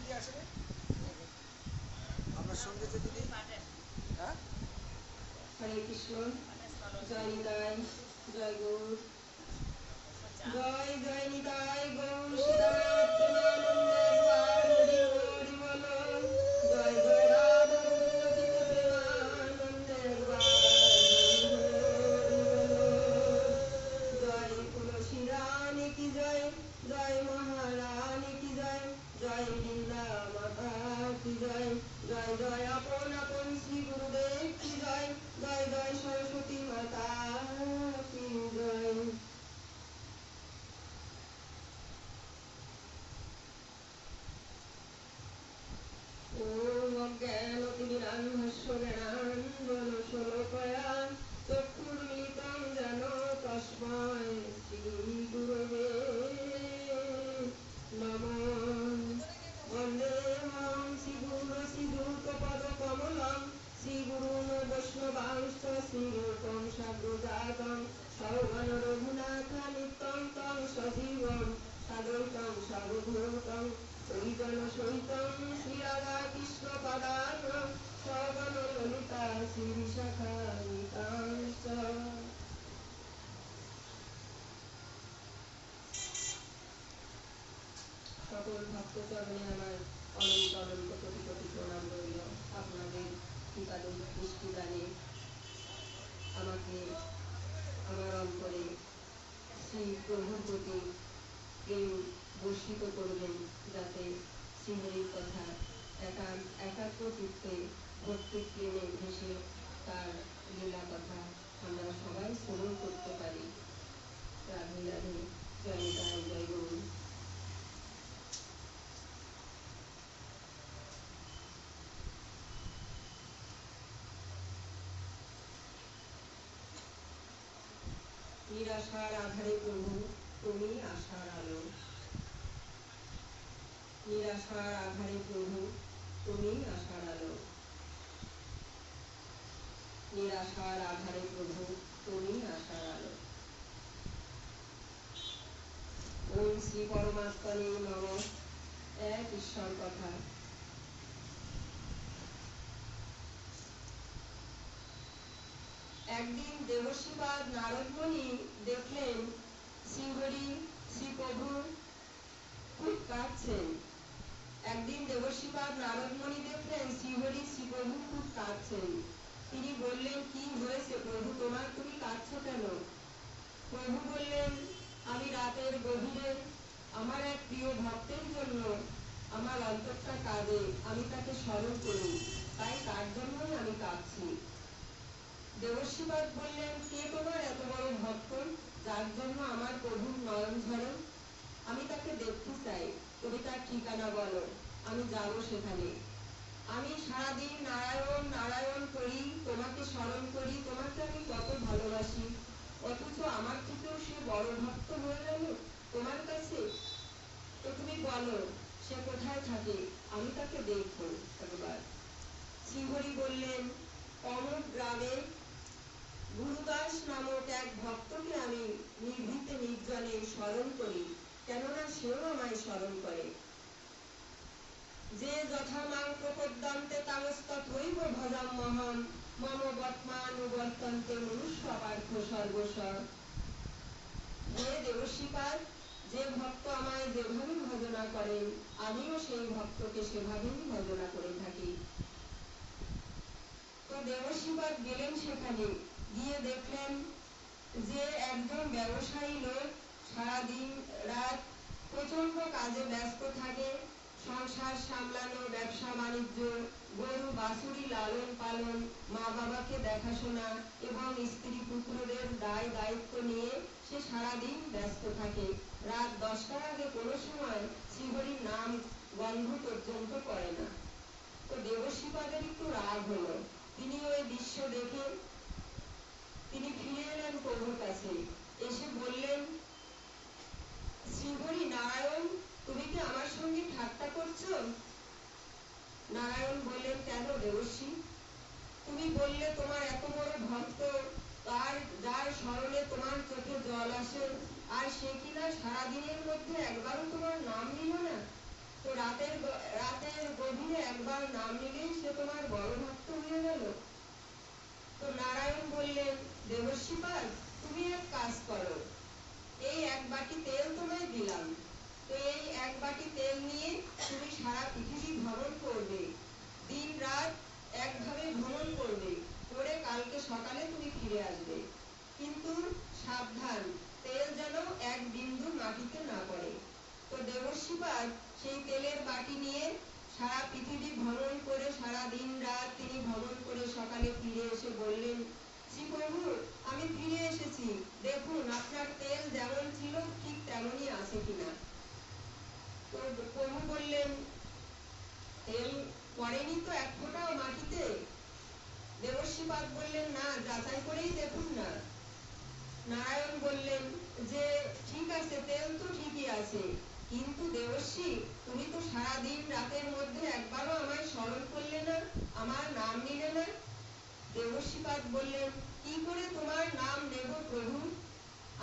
দিদি আসবে আপনার সঙ্গে যে দিদি হ্যাঁ হরে কৃষ্ণ জয় নিতাই জয় গৌর জয় জয় নিতাই গৌর সীতানাথ প্রেমানন্দের বার হরি হরি বল জয় জয় রাধা গোবিন্দ প্রেমানন্দের বার হরি হরি বল জয় তুলসী রানী কি জয় জয় মহারানী কি জয় জয় বৃন্দা মাতা কি জয় জয় জয় আপন আপন শ্রী গুরুদেব কি জয় জয় জয় সরস্বতী মাতা কি জয় ওম অজ্ঞানতিমিরান্ধস্য জ্ঞানাঞ্জনশলাকয়া চক্ষুর্মিলিतं যেন তস্मै শ্রীগুরবে নমঃ বন্দেऽহং শ্রীগুরুশ্রীযুতপদকমलं শ্রীগুরুन् বৈষ্ণবাंश्च শ্রীरूपं साग्रजातं सौगणरघुनाथनित्यं तं सजीवं साद्वैतं सावधूतं सहितं श्रीराधाकृष्णपदान् सगणललिता श्रीविशाखान्वितांश्च সকল ভক্তচরণে আমার অনন্ত অনন্ত কোটি কোটি প্রণাম রইল। আপনাদের কৃপাদুর দৃষ্টিদানে আমাকে আমার অন্তরে শ্রী প্রভুর প্রতি প্রেম বর্ষিত করবেন, যাতে শ্রীহরির কথা একাত্ম চিত্তে ভক্তি প্রেমে ভেসে তার লীলা কথা আমরা সবাই শ্রবণ করতে পারি। রাধে রাধে, জয় নিতাই জয় গৌর। নিরাশার আধারে প্রভু তুমি আশার আলো, নিরাশার আধারে প্রভু তুমি আশার আলো, নিরাশার আধারে প্রভু তুমি আশার আলো। ওম শ্রী পরমাত্মনে নমঃ। এক ঈশ্বর কথা। একদিন দেবশ্রীপাদ নারদমুনি দেখলেন শ্রীহরি শ্রীপ্রভু খুব কাঁদছেন। একদিন দেবশ্রীপাদ নারদমুনি দেখলেন শ্রীহরি শ্রীপ্রভু খুব কাঁদছেন। তিনি বললেন, কি হয়েছে প্রভু তোমার, তুমি কাঁদছো কেন? প্রভু বললেন, আমি রাতের গভীরে আমার এক প্রিয় ভক্তের জন্য আমার অন্তরটা কাঁদে, আমি তাকে স্মরণ করি, তাই তার জন্যই আমি কাঁদছি। দেবশ্রীপাদ বললেন, কে তোমার এত বড় ভক্ত যার জন্য আমার প্রভুর নয়ন ঝরে? আমি তাকে দেখতে চাই, তুমি তার ঠিকানা বলো, আমি যাব সেখানে। আমি সারাদিন নারায়ণ নারায়ণ করি, তোমাকে স্মরণ করি, তোমাকে আমি কত ভালোবাসি, অথচ আমার থেকেও সে বড় ভক্ত হয়ে গেল তোমার কাছে। তো তুমি বলো সে কোথায় থাকে, আমি তাকে দেখবো একবার। শ্রীহরি বললেন, অমুক গ্রামে গুরুদাস নামক এক ভক্তকে আমি নিভৃতে নির্জনে স্মরণ করি, কেননা সেও আমায় স্মরণ করে। যে যথা মাং প্রপদ্যন্তে তামস্তথৈব ভজাম্যহম মম বর্তমানুবর্তন্তে মনুষ্য পার্থ সর্বস্ব। হে দেবশ্রীপাদ, যে ভক্ত আমায় যেভাবে ভজনা করেন, আমিও সেই ভক্তকে সেভাবেই ভজনা করে থাকি। তো দেবশ্রীপাদ গেলেন সেখানে, গিয়ে দেখলেন যে একজন ব্যবসায়ী লোক সারাদিন রাত প্রচন্ড কাজে ব্যস্ত থাকে। সংসার সামলানো, ব্যবসা বাণিজ্য, গরু বাছুরি লালন পালন, মা বাবাকে দেখাশোনা এবং স্ত্রী পুত্রদের দায় দায়িত্ব নিয়ে সে সারাদিন ব্যস্ত থাকে। রাত 10টার আগে কোনো সময় শ্রীহরির নাম গন্ধ পর্যন্ত করে না। তো দেবশ্রীপাদের একটু রাগ হলো। তিনি ওই দৃশ্য দেখে তিনি ফিরে এলেন প্রভুর কাছে, এসে বললেন, শ্রীহরি নারায়ণ, তুমি কি আমার সঙ্গে ঠাট্টা করছো? নারায়ণ বললেন, কেন দেবশ্রী? তুমি বললে তোমার এত বড় ভক্ত, যার স্মরণে তোমার চোখে জল আসে, আর সে কিনা সারাদিনের মধ্যে একবারও তোমার নাম নিল না। তো রাতে নাম নিলেই সে তোমার বড় ভক্ত হয়ে গেল? তো নারায়ণ বললেন, দেবর্ষিপাদ, তুমি এক কাজ করো, এই এক বাটি তেল তোমায় দিলাম, তো এই এক বাটি তেল নিয়ে তুমি সারা পৃথিবী ভ্রমণ করবে, দিন রাত একভাবে ভ্রমণ করবে, করে কালকে সকালে তুমি ফিরে আসবে। কিন্তু সাবধান, তেল যেন এক বিন্দু মাটিতে না পড়ে। তো দেবর্ষিপাদ সেই তেলের বাটি নিয়ে সারা পৃথিবী ভ্রমণ করে সারা দিন রাত তিনি ভ্রমণ করে সকালে ফিরে এসে বললেন, শ্রী প্রভু, আমি ফিরে এসেছি, দেখুন আপনার তেল যেমন ছিল ঠিক তেমনই আছে কিনা। তো প্রভু বললেন, তেল পড়েনি তো এক ফোঁটাও মাটিতে। দেবর্ষিপাদ বললেন, না, যাচাই করেই দেখুন না। নারায়ণ বললেন যে ঠিক আছে, তেল তো ঠিকই আছে, কিন্তু দেবর্ষি, তুমি তো সারাদিন রাতের মধ্যে একবারও আমায় স্মরণ করলে না, আমার নাম নিলে না। দেবর্ষিপাদ বললেন, কি করে তোমার নাম নেব প্রভু?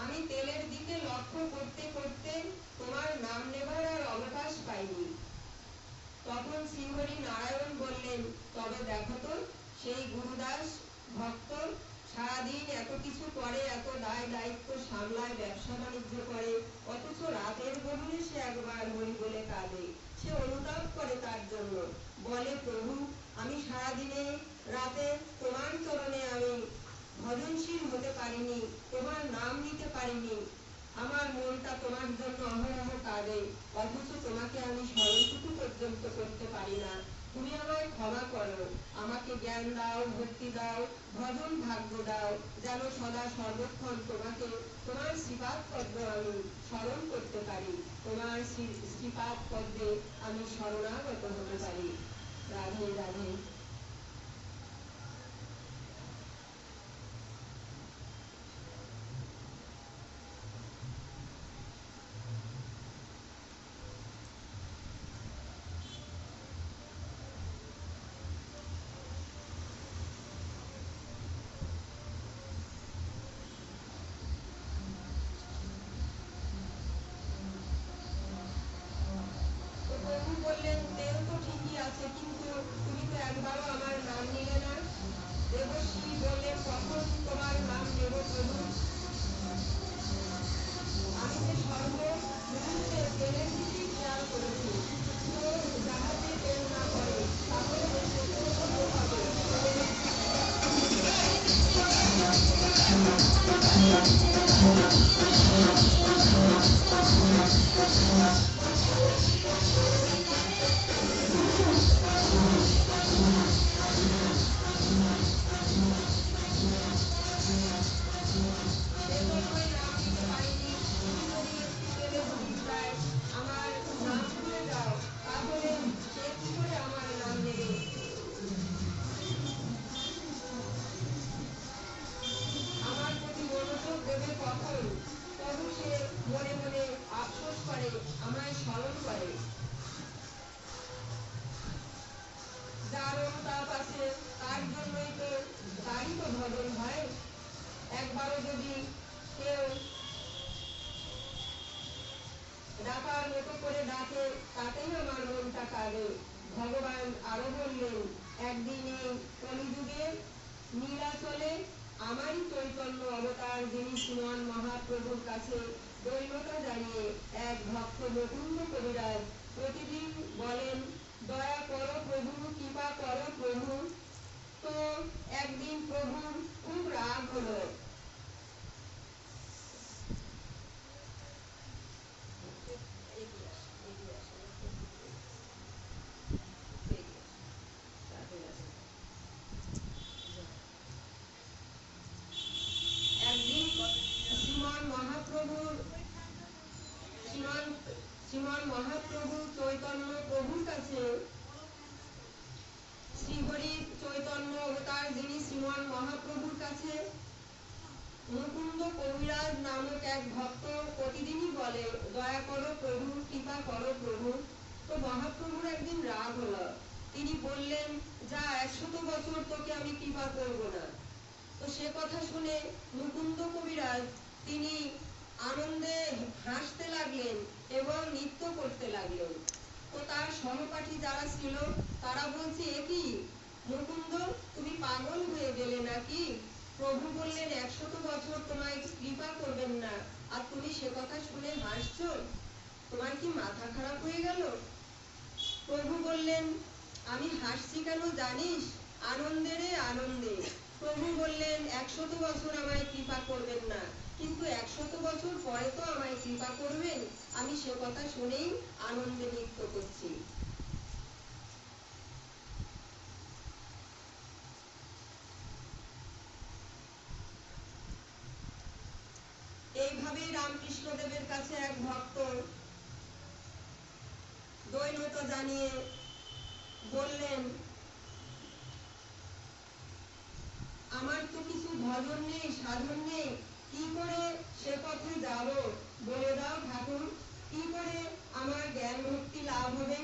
আমি তেলের দিকে লক্ষ্য করতে করতে তোমার নাম নেবার আর অবকাশ পাইনি। তখন শ্রীহরি নারায়ণ বললেন, তবে দেখো তো, সেই গুরুদাস ভক্ত সারাদিন এত কিছু করে, এত দায় দায়িত্ব সামলায়, ব্যবসা বাণিজ্য করে, অথচ রাতের গভীরে সে একবার হরি বলে কাঁদে, সে অনুতাপ করে তার জন্য, বলে, প্রভু, আমি সারাদিনে রাতে তোমার চরণে আমি ভজনশীল হতে পারিনি, তোমার নাম নিতে পারিনি, আমার মনটা তোমার জন্য অহরহ কাঁদে, অথচ তোমাকে আমি স্মরণটুকু পর্যন্ত করতে পারি না। তুমি আমায় ক্ষমা করো, আমাকে জ্ঞান দাও, ভক্তি দাও, ভজন ভাগ্য দাও, যেন সদা সর্বক্ষণ তোমাকে, তোমার শ্রীপাদ পদ্ম আমি স্মরণ করতে পারি, তোমার শ্রীপাদ পদ্মে আমি শরণাগত হতে পারি। রাধে রাধে। প্রভু বললেন, তেল তো ঠিকই আছে, কিন্তু তুমি তো একবারও আমার নাম নিলে না। দেবশ্রী বললেন, কখন তোমার নাম নেব প্রভু? আমি যে সর্ব মুহূর্তে তেলের দিকেই খেয়াল করেছি, তো জাহাজে তেল না পড়ে তাহলে হবে। সেজন্যই নাম নিতে পারিনি। তুমি যদি একটু তেলে হদিস দেয়, আমার নাম ভুলে যাও, তাহলে সে কি করে আমার নাম নেবে? আমার প্রতি মনোযোগ দেবে কখন? তবু সে মনে মনে আফসোস করে, আমায় স্মরণ করে। যার অনুতাপ আছে তার জন্যই তো, তারই তো ভজন হয়। একবারও যদি কেউ ডাকার মতো করে ডাকে, তাতেই আমার মনটা কাঁদে। ভগবান আরো বললেন, একদিন এই কলিযুগে নীলাচলে আমারই চৈতন্য অবতার যিনি শ্রীমান মহাপ্রভুর কাছে দৈনতা জানিয়ে এক ভক্ত মুকুন্দ কবিরাজ প্রতিদিন বলেন, দয়া করো প্রভু, কৃপা করো প্রভু। তো একদিন প্রভুর খুব রাগ হলো। একদিন শ্রীমান মহাপ্রভু চৈতন্য প্রভুর কাছে, শ্রীহরি চৈতন্য অবতার যিনি শ্রীমান মহাপ্রভুর কাছে মুকুন্দ কবিরাজ নামক এক ভক্ত প্রতিদিনই বলে, দয়া করো প্রভু, কৃপা করো প্রভু। তো মহাপ্রভুর একদিন রাগ হলো, তিনি বললেন, যা 100 বছর তোকে আমি কৃপা করবো না। তো সে কথা শুনে মুকুন্দ কবিরাজ তিনি আনন্দে হাসতে লাগলেন এবং নৃত্য করতে লাগলেন। তো তার সহপাঠী যারা ছিল তারা বলছে, এ কি মুকুন্দ, তুমি পাগল হয়ে গেলে নাকি? প্রভু বললেন 100 বছর তোমায় কৃপা করবেন না, আর তুমি সে কথা শুনে হাসছো? তোমার কি মাথা খারাপ হয়ে গেল? প্রভু বললেন, আমি হাসছি কেন জানিস? আনন্দে রে আনন্দে। প্রভু বললেন 100 বছর আমায় কৃপা করবেন না, কিন্তু 100 বছর পরে তো আমায় কৃপা করবেন। আমি সে কথা শুনেই আনন্দে নৃত্য করছি। এইভাবে রামকৃষ্ণদেবের কাছে এক ভক্ত দৈনতা জানিয়ে বললেন, আমার তো কিছু ভজন নেই, সাধন নেই, কি করে সে পথে যাব? বলে দাও ঠাকুর, কি করে আমার জ্ঞান ভক্তি লাভ হবে?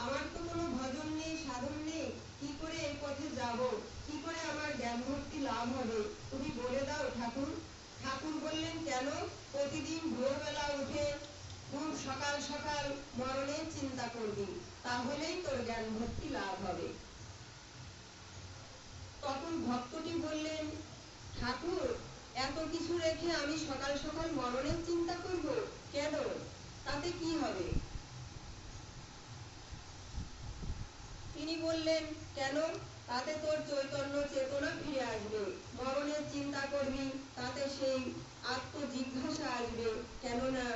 আমার তো কোনো ভজন নেই, সাধন নেই, কি করে এই পথে যাব? কি করে আমার জ্ঞান ভক্তি লাভ হবে? তুমি বলে দাও ঠাকুর। ঠাকুর বললেন, কেন? প্রতিদিন ভোরবেলা উঠে খুব সকাল সকাল মরণের চিন্তা করবি, তাহলেই তোর জ্ঞান ভক্তি লাভ হবে। তখন ভক্তটি বললেন, ঠাকুর, এত কিছু রেখে আমি সকাল সকাল মরণের চিন্তা করব? কেন? তাতে কি হবে? তিনি বললেন, কেন? তাতে তোর চৈতন্য চেতনা ফিরে আসবে। মরণের চিন্তা করবি, তাতে সেই আত্মজিজ্ঞাসা আসবে, কেননা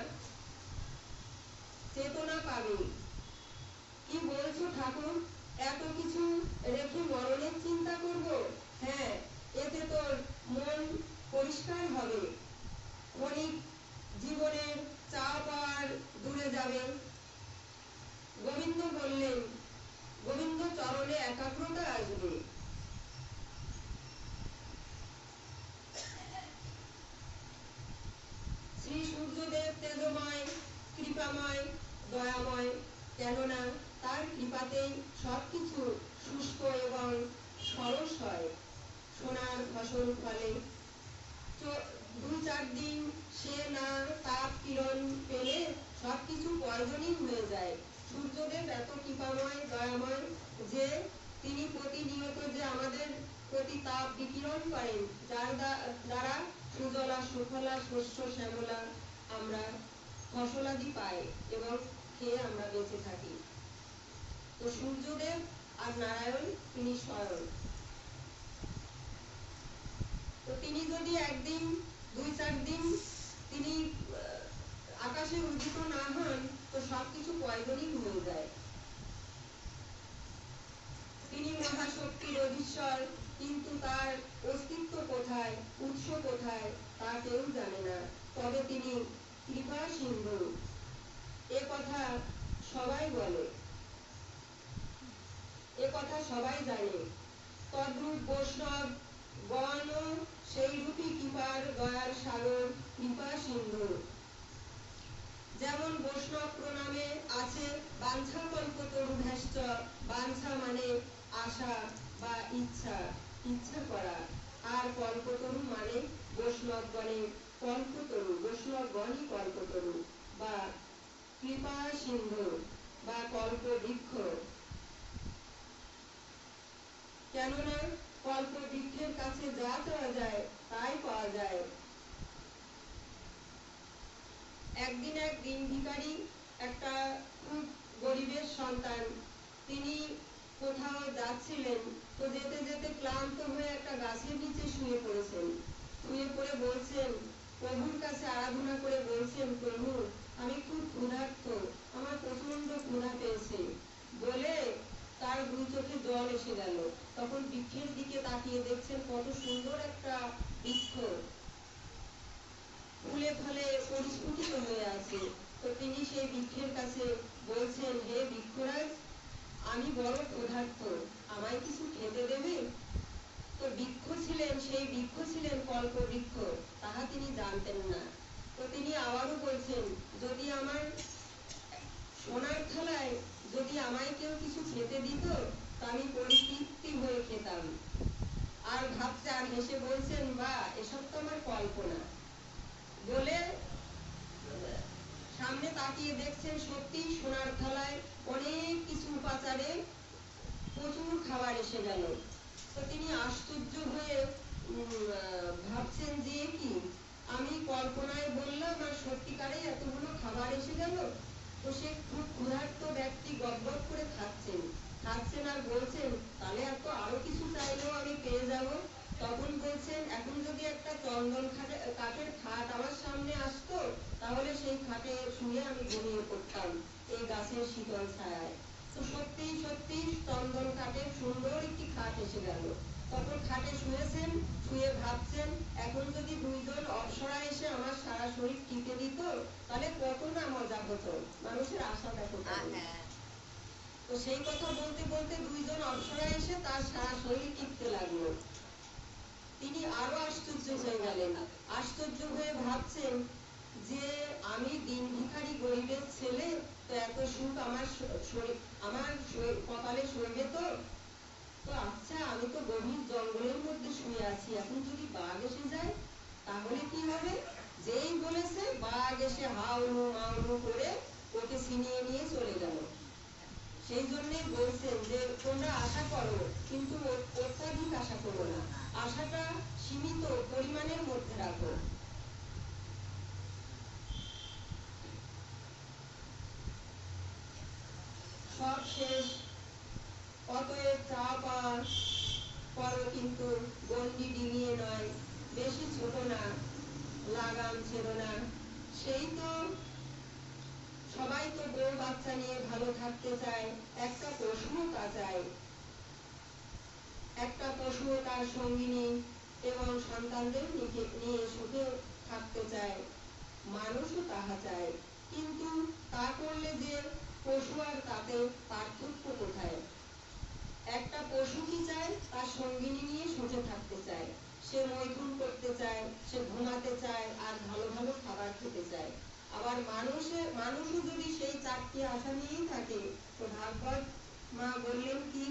চেতনা পাবি। কি বলছো ঠাকুর? এত কিছু রেখে মরণের চিন্তা করব? হ্যাঁ, এতে তোর মন পরিষ্কার হবে, ক্ষণিক জীবনের চাপ আর দূরে যাবে। গোবিন্দ বললেন, গোবিন্দ চরণে একাগ্রতা আসবে। শ্রী সূর্যদেব তেজময়, কৃপাময়, দয়াময়, কেননা তার কৃপাতেই সবকিছু শুষ্ক এবং সরস হয়। সোনার ফসল ফলে। 2-4 দিন সে না তাপ কিরণ পেলে সবকিছু পয়জনিং হয়ে যায়। সূর্যদেব এত কৃপাময়, দয়াময় যে তিনি প্রতিনিয়ত যে আমাদের প্রতি তাপ বিকিরণ করেন, যার দ্বারা সুজলা সুফলা শস্য শ্যামলা আমরা ফসলাদি পাই এবং খেয়ে আমরা বেঁচে থাকি। তো সূর্যদেব আর নারায়ণ তিনি স্বয়ং। তো তিনি যদি একদিন 2-4 দিন তিনি আকাশে উদিত না হন, তো সবকিছু পয়জনিং হয়ে যায়। তিনি মহাশক্তির অধীশ্বর, কিন্তু তার অস্তিত্ব কোথায়, উৎস কোথায়, তা কেউ জানে না। তবে তিনি কৃপা সিন্ধু, এ কথা সবাই বলে, এ কথা সবাই জানে। তদ্রূপ বৈষ্ণব গণ সেই রূপী কৃপার দয়ার সাগর, কৃপা সিন্ধু। যেমন বৈষ্ণব প্রণামে আছে বাঞ্ছা কল্পতরুভ্যাশ্চ, বাঞ্ছা মানে আশা বা ইচ্ছা, ইচ্ছা করা, আর কল্পতরু মানে বৈষ্ণবগণে কল্পতরু, বৈষ্ণবগণই কল্পতরু বা কৃপা সিন্ধু বা কল্পবৃক্ষ। কেননা কল্পবৃক্ষের কাছে যা চাওয়া যায় তাই পাওয়া যায়। একদিন এক দিন ভিখারি, একটা খুব গরিবের সন্তান, তিনি কোথাও যাচ্ছিলেন, তো যেতে যেতে ক্লান্ত হয়ে একটা গাছের নিচে শুয়ে পড়েছেন। শুয়ে পড়ে বলছেন, প্রভুর কাছে আরাধনা করে বলছেন, প্রভু আমি খুব ক্ষুধার্ত, আমার প্রচন্ড ক্ষুধা পেয়েছে। বলে তার 2 চোখে জল এসে গেল। তখন বৃক্ষের দিকে তাকিয়ে দেখছেন কত সুন্দর একটা বৃক্ষ, ফুলে ফলে পরিস্ফুটিত হয়ে আছে। তো তিনি সেই বৃক্ষের কাছে বলছেন, হে বৃক্ষরাজ, আমি বড় ক্ষুধার্ত, আমায় কিছু খেতে দেবে? তো বৃক্ষ ছিলেন, সেই বৃক্ষ ছিলেন কল্পবৃক্ষ, তাহা তিনি জানতেন না। তো তিনি আবারও বলছেন, যদি আমার সোনার থালায় যদি আমায় কেউ কিছু খেতে দিত, তা আমি পরিতৃপ্তি হয়ে খেতাম। আর ভাবছে, আর হেসে বলছেন, বা এসব তো আমার কল্পনা। বলে সামনে তাকিয়ে দেখছেন সত্যি সোনার থালায় অনেক প্রচুর খাবার এসে গেল। তো তিনি আশ্চর্য হয়ে ভাবছেন যে কি আমি কল্পনায় বললাম আর সত্যিকারেই এতগুলো খাবার এসে গেল। তো সে খুব ক্ষুধার্ত ব্যক্তি গদগদ করে খাচ্ছেন আর বলছেন তাহলে এত আরো কিছু চাইলেও আমি পেয়ে যাব। তখন বলছেন এখন যদি একটা চন্দন কাঠের খাট আমার সামনে আসতো তাহলে সেই খাটে শুয়ে আমি ঘুমিয়ে পড়তাম এই গাছের শীতল ছায়ায়। তো সত্যি সত্যি চন্দন কাঠের সুন্দর একটি খাট এসে গেল। তখন খাটে শুয়েছেন, শুয়ে ভাবছেন এখন যদি দুইজন অপ্সরা এসে আমার সারা শরীর টিপে দিত তাহলে কত না মজা হতো। মানুষের আশা দেখো। তো সেই কথা বলতে বলতে দুইজন অপ্সরা এসে তার সারা শরীর টিপতে লাগলো। তিনি আরো আশ্চর্য হয়ে গেলেন। আশ্চর্য হয়ে ভাবছেন যে আমি দিন ভিখারি গরিবের ছেলে, তো এত সুখ আমার কপালে সইবে তো? তো আচ্ছা আমি তো গভীর জঙ্গলের মধ্যে শুয়ে আছি, এখন যদি বাঘ এসে যায় তাহলে কি হবে? যেই বলেছে বাঘ এসে হাউলু মাউলু করে ওকে ছিনিয়ে নিয়ে চলে গেল। সেই জন্যই বলছেন যে তোমরা আশা করো কিন্তু অত্যাধিক আশা করো না, আশাটা সীমিত পরিমাণের মধ্যে রাখো। সব শেষ, অতএব চা পান করো কিন্তু গন্ডি ডিঙিয়ে নয়, বেশি ছোট না, লাগাম ছেড়ো না। সেই তো সবাই তো বউ বাচ্চা নিয়ে ভালো থাকতে চায়, একটা পশুও তা চায়, একটা পশুও তার সঙ্গিনী এবং সন্তানদের নিয়ে সুখে থাকতে চায়, মানুষও তাহা চায়। কিন্তু তা করলে যে পশু আর তাতে পার্থক্য কোথায়? একটা পশু কি চায়? তার সঙ্গিনী নিয়ে সুখে থাকতে চায়, সে মৈথুন করতে চায়, সে ঘুমাতে চায় আর ভালো ভালো খাবার খেতে চায়। আবার মানুষও যদি সেই চারটি আশা নিয়েই থাকে তো ভাগবত মা বললেন কি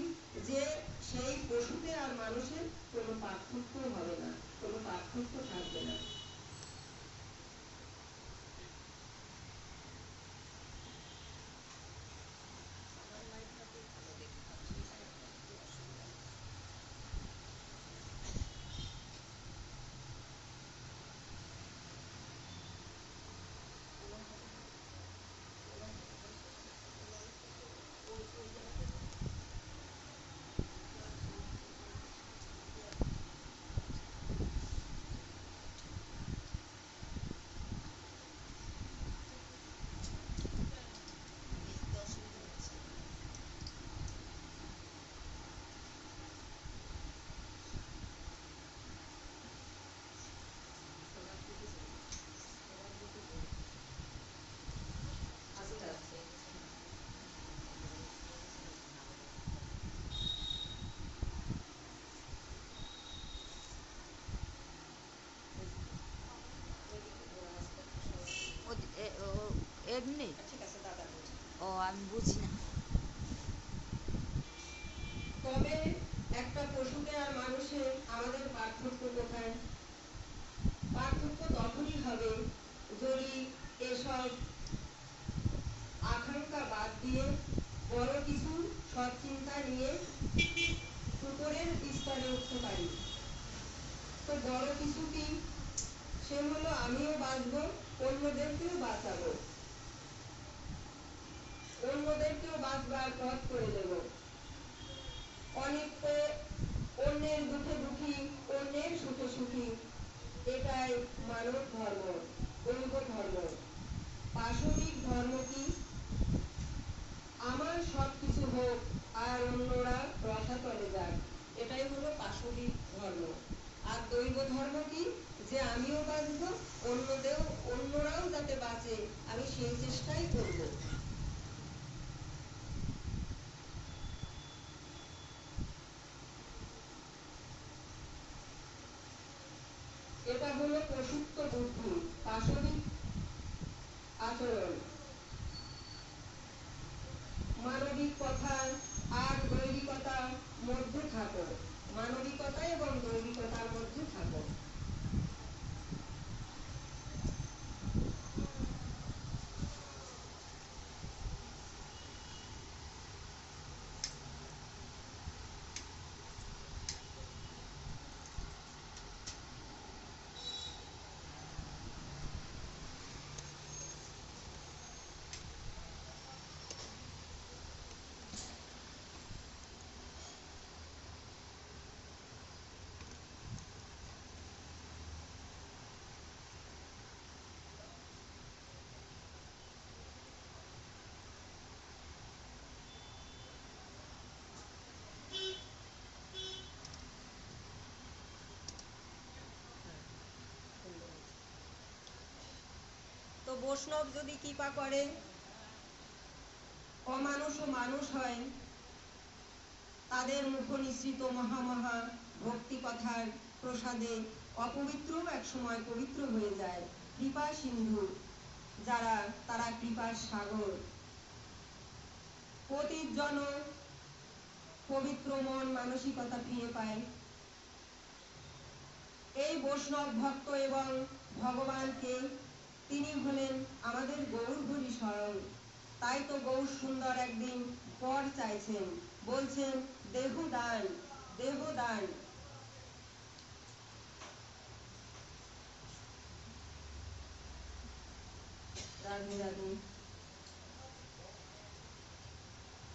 যে সেই পশুতে আর মানুষের কোনো পার্থক্য হবে না, কোনো পার্থক্য থাকবে না। এমনি ঠিক আছে দাদা। ও আমি বুঝি না। তবে একটা পশুতে আর মানুষের আমাদের পার্থক্য কোথায়? পার্থক্য তখনই হবে যদি এসব আকাঙ্ক্ষা বাদ দিয়ে বড় কিছু সৎ চিন্তা নিয়ে উপরের স্তরে উঠতে পারি। তো বড় কিছু কি? সে হলো আমিও বাঁচবো, অন্যদেরকেও বাঁচাবো, অন্যদেরকেও বাঁচবার পথ করে দেব। অনেকে অন্যের দুঃখে দুঃখী, অন্যের সুখে সুখী, এটাই মানব ধর্ম, দৈব ধর্ম। পাশবিক ধর্ম কি? আমার সব কিছু হোক আর অন্যরা রসাতলে যাক, এটাই হলো পাশবিক ধর্ম। আর দৈব ধর্ম কি? যে আমিও বাঁচবো, অন্যরাও যাতে বাঁচে আমি সেই চেষ্টাই করব। এটা হলো প্রসুপ্ত বুদ্ধি, পাশবিক আচরণ। মানবিক কথা আর দৈবিকতার মধ্যে থাকো, মানবিকতা এবং দৈবিকতার মধ্যে থাকো। বৈষ্ণব যদি কৃপা করে অমানুষও মানুষ হয়, তাদের মুখ নিঃসৃত মহামহা ভক্তি কথার প্রসাদে অপবিত্রও একসময় পবিত্র হয়ে যায়। কৃপা সিন্ধু যারা, তারা কৃপার সাগর। পতিত জন পবিত্র মন মানসিকতা ফিরে পায়। এই বৈষ্ণব ভক্ত এবং ভগবানকে, তিনি হলেন আমাদের গৌর হরি স্বয়ং। তাই তো গৌর সুন্দর একদিন পর চাইছেন, বলছেন দেহ দান, দেহ দান। রাধে রাধে।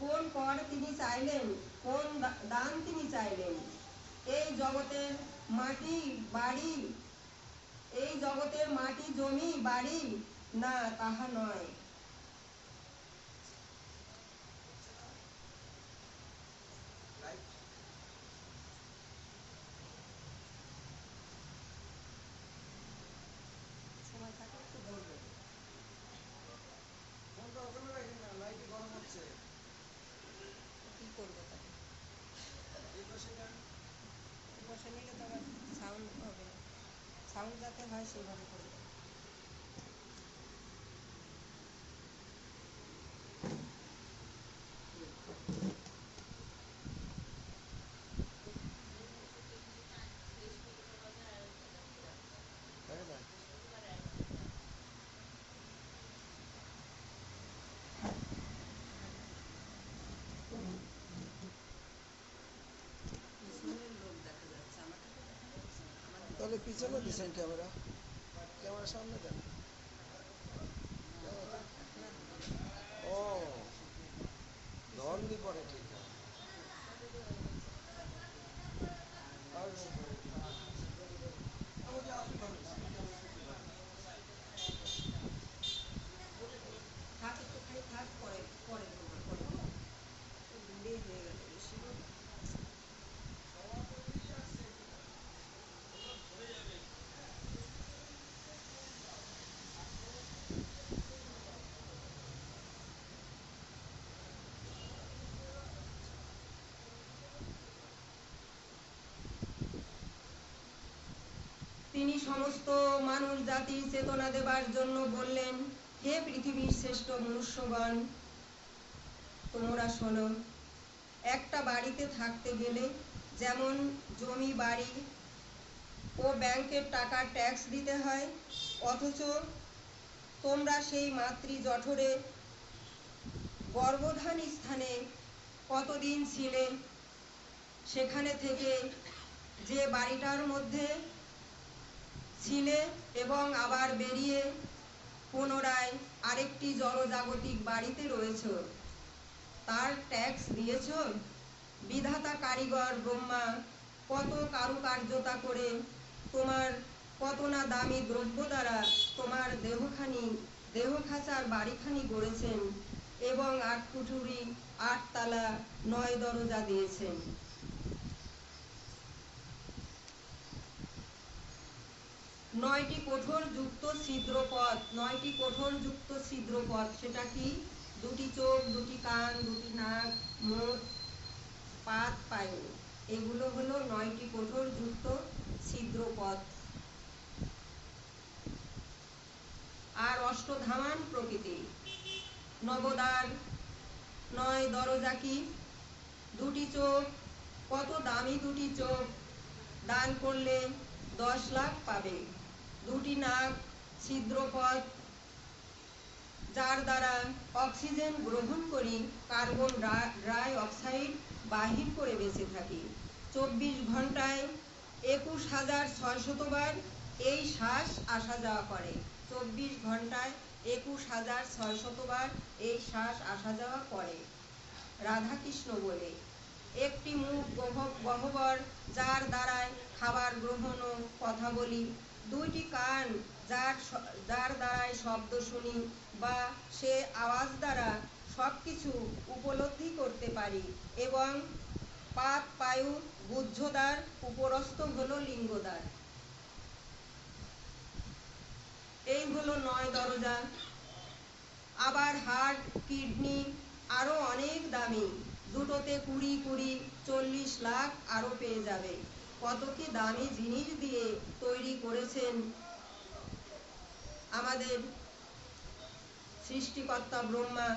কোন পর তিনি চাইলেন, কোন দান তিনি চাইলেন? এই জগতের মাটি বাড়ি, এই জগতের মাটি জমি বাড়ি না, তাহা নয়। সময় থাকলে একটু বলবো। কি করবো তাহলে? বসে নিলে তো আবার সাউন্ড হবে না, সাউন্ড যাতে হয় সেইভাবে করবো। তাহলে পিছনে দিছেন ক্যামেরা, ক্যামেরার সামনে দেন। ও ধরলি পরে ঠিক আছে। থাক একটুখানি থাক, পরে পরে করবো। দূরে হয়ে গেল বেশি। তিনি সমস্ত মানুষ জাতির চেতনা দেবার জন্য বললেন, হে পৃথিবীর শ্রেষ্ঠ মনুষ্যগণ, তোমরা শোনো। একটা বাড়িতে থাকতে গেলে যেমন জমি বাড়ি ও ব্যাংকের টাকা ট্যাক্স দিতে হয়, অথচ তোমরা সেই মাতৃ জঠরে গর্ভধান স্থানে কতদিন ছিলে, সেখানে থেকে যে বাড়িটার মধ্যে ছিলে এবং আবার বেরিয়ে পুনরায় আরেকটি জড়জাগতিক বাড়িতে রয়েছ, তার ট্যাক্স দিয়েছ? বিধাতা কারিগর ব্রহ্মা কত কারুকার্যতা করে তোমার কত না দামি দ্রব্য দ্বারা তোমার দেহ খাঁচার বাড়িখানি গড়েছেন এবং 8 কুঠুরি 8 তালা 9 দরজা দিয়েছেন। নয়টি কোঠর যুক্ত ছিদ্রপথ, 9টি কোঠর যুক্ত ছিদ্রপথ, সেটা কি? 2টি চোখ, 2টি কান, 2টি নাক, মুখ, পাত, পায়ু, এগুলো হলো 9টি কোঠর যুক্ত ছিদ্রপথ। আর অষ্টধামান প্রকৃতি। নবদ্বার 9 দরজা কি? 2টি চোখ, কত দামি 2টি চোখ, দান করলে 10 লাখ পাবে। 2টি নাক, ছিদ্রপথ, যার দ্বারা অক্সিজেন গ্রহণ করি কার্বন ডাই অক্সাইড বাহির করে বেঁচে থাকি। 24 ঘন্টায় 21,600 বার এই শ্বাস আসা যাওয়া করে। 24 ঘন্টায় 21,600 বার এই শ্বাস আসা যাওয়া করে। রাধাকৃষ্ণ বলে একটি মুখ গহ্বর, যার দ্বারায় খাবার গ্রহণ ও কথা বলি। 2টি কান, যার দ্বারায় শব্দ শুনি বা সে আওয়াজ দ্বারা সবকিছু উপলব্ধি করতে পারি। এবং পাত, পায়ু, গুহ্যদ্বার, উপরস্থ হলো লিঙ্গদ্বার। এই হলো 9 দরজা। আবার হার্ট, কিডনি আরো অনেক দামি, দুটোতে 20 40 লাখ আরো পেয়ে যাবে। কত কি দামি জিনিস দিয়ে তৈরি করেছেন আমাদের সৃষ্টিকর্তা ব্রহ্মা।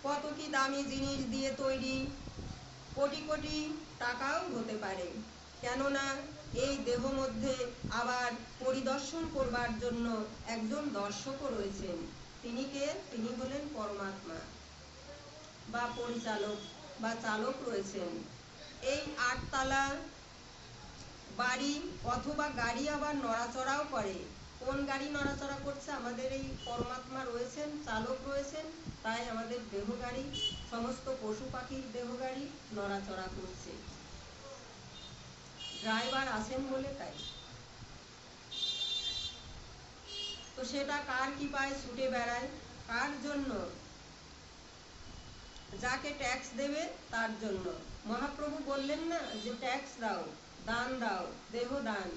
কত কি দামি জিনিস দিয়ে তৈরি, কোটি কোটি টাকাও হতে পারে। কেননা এই দেহ মধ্যে আবার পরিদর্শন করবার জন্য একজন দর্শকও রয়েছেন। তিনি কে? তিনি হলেন পরমাত্মা বা পরিচালক বা চালক রয়েছেন। এই 8 তলা বাড়ি অথবা গাড়ি আবার নড়াচড়াও করে। কোন গাড়ি নড়াচড়া করছে? আমাদের এই পরমাত্মা রয়েছেন, চালক রয়েছেন, তাই আমাদের দেহ গাড়ি, সমস্ত পশু পাখির দেহ গাড়ি নড়াচড়া করছে। ড্রাইভার আছেন বলে তাই। তো সেটা কার কৃপায় ছুটে বেড়ায়? কার জন্য? যাকে ট্যাক্স দেবে তার জন্য। মহাপ্রভু বললেন না যে ট্যাক্স দাও, দান দাও, দেহ দান।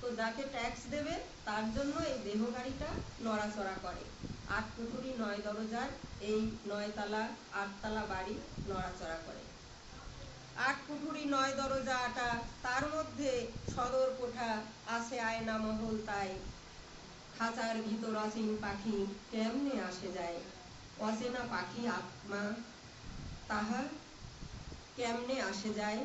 তো যাকে ট্যাক্স দেবে তার জন্য এই দেহ গাড়িটা নড়াচড়া করে। 8 কুঠুরি 9 দরজার এই 9 তলা 8 তলা বাড়ি নড়াচড়া করে। 8 কুঠুরি 9 দরজাটা, তার মধ্যে সদর কোঠা আছে আয়না মহল। তাই খাঁচার ভিতর অচিন পাখি কেমনে আসে যায়? অচেনা পাখি আত্মা তাহা কেমনে আসে যায়?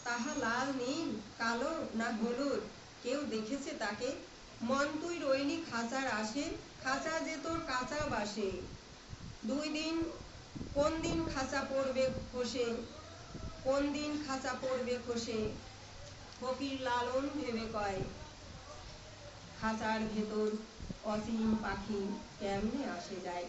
তাহা লাল নীল কালো না হলুদ, কেউ দেখেছে তাকে? মন তুই রইলি খাঁচার আসে, খাঁচা যে তোর কাঁচা বাসে। 2 দিন কোন দিন খাঁচা পড়বে খসে, কোন দিন খাঁচা পড়বে খসে। ফকির লালন ভেবে কয়, খাঁচার ভেতর অচিন পাখি কেমনে আসে যায়?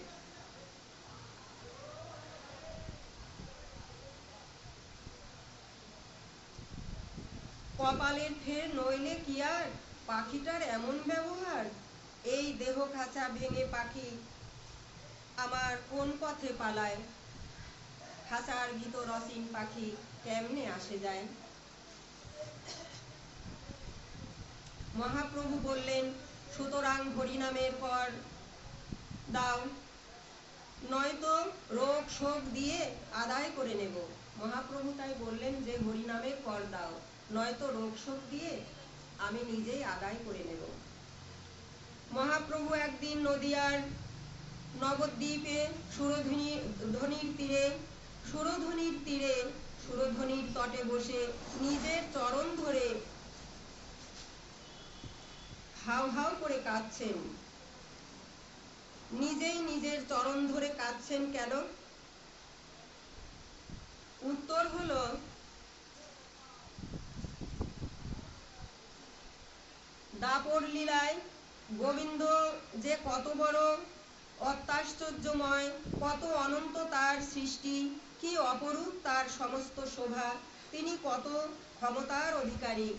কপালের ফের নইলে কি আর পাখিটার এমন ব্যবহার? এই দেহ খাঁচা ভেঙে পাখি আমার কোন পথে পালায়? খাঁচার ভিতর অচিন পাখি কেমনে আসে যায়? মহাপ্রভু বললেন, সুতরাং হরিনামের কর দাও, নয়তো রোগ শোক দিয়ে আদায় করে নেব। মহাপ্রভু তাই বললেন যে হরিনামের কর দাও, নয়তো রোগ শোক দিয়ে আমি নিজেই আদায় করে নেব। মহাপ্রভু একদিন নদিয়ার নবদ্বীপে সুরধনির তটে বসে নিজের চরণ ধরে হাউ হাউ করে কাঁদছেন। নিজেই নিজের চরণ ধরে কাঁদছেন কেন? উত্তর হলো, দাপর লীলায় গোবিন্দ যে কত বড় অত্যাশ্চর্যময়, কত অনন্ত তার সৃষ্টি, কি অপরূপ তার সমস্ত শোভা, তিনি কত ক্ষমতার অধিকারী।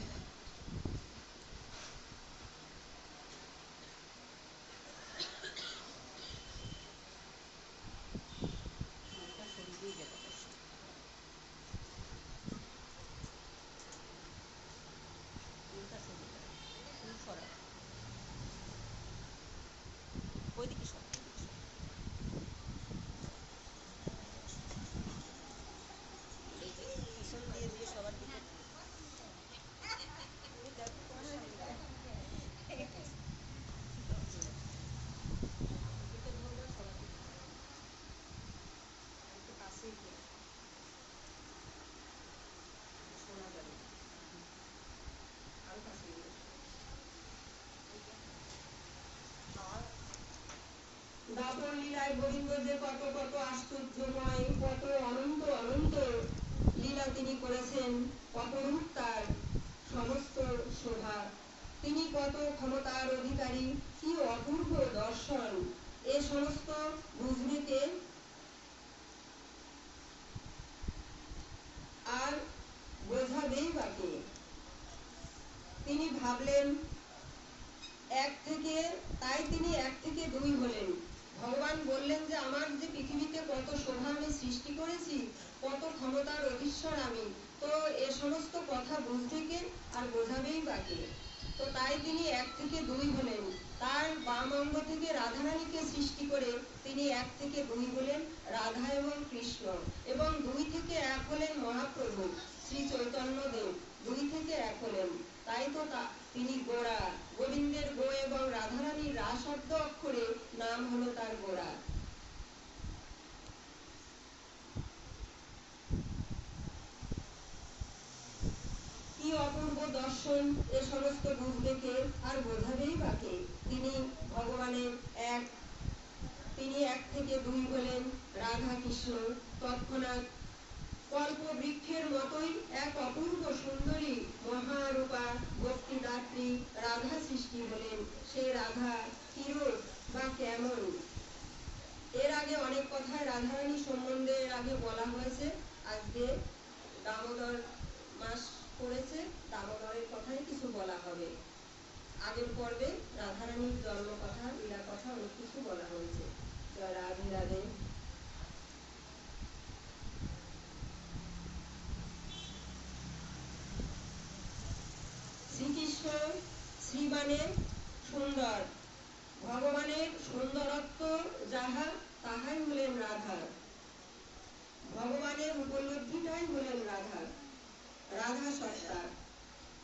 দাপর লীলায় গোবিন্দ যে কত কত আশ্চর্যময়, কত অনন্ত অনন্ত লীলা তিনি করেছেন, অপরূপ তার সমস্ত শোভা, তিনি কত ক্ষমতার অধিকারী, কি অপূর্ব দর্শন। এ সমস্ত বুঝতে আর বোঝাবেই বাকি। তিনি ভাবলেন তাই তিনি 1 থেকে 2 হলেন। ভগবান বললেন যে আমার যে পৃথিবীতে কত শোভা আমি সৃষ্টি করেছি, কত ক্ষমতার অধীশ্বর আমি, তো এ সমস্ত কথা বুঝতে কে আর বোঝাবেই বাকি। তো তো তাই তিনি 1 থেকে 2 হলেন। তার বাম অঙ্গ থেকে রাধারানীকে সৃষ্টি করে তিনি 1 থেকে 2 হলেন রাধা এবং কৃষ্ণ, এবং 2 থেকে 1 হলেন মহাপ্রভু শ্রী চৈতন্যদেব। 2 থেকে 1 হলেন, তাই তো তিনি গোড়া, গোবিন্দের গো এবং রাধারানীর রা শব্দ অক্ষরে নাম হলো তার গোড়া। কি অপূর্ব দর্শন! এ সমস্ত বুঝবে কে আর বোঝাবেই বাকে? তিনি ভগবানের এক, তিনি 1 থেকে 2 হলেন রাধা কৃষ্ণ। তৎক্ষণাৎ কল্প বৃক্ষের মতোই এক অপূর্ব সুন্দরী মহারূপা ভক্তিদাত্রী রাধা সৃষ্টি হলেন। সেই রাধা কিরূপ বা কেমন? এর আগে অনেক কথায় রাধারানী সম্বন্ধে এর আগে বলা হয়েছে। আজকে দামোদর মাস পড়েছে, দামোদরের কথাই কিছু বলা হবে। আগের পর্বে রাধারানীর জন্ম কথা, লীলা কথা অনেক কিছু বলা হয়েছে। জয় রাধে রাধে। শ্রীকৃষ্ণ শ্রীবাণে সুন্দর, ভগবানের সুন্দরত্ব যাহা তাহাই হলেন রাধা। ভগবানের উপলব্ধিটাই হলেন রাধা, রাধা সত্তা।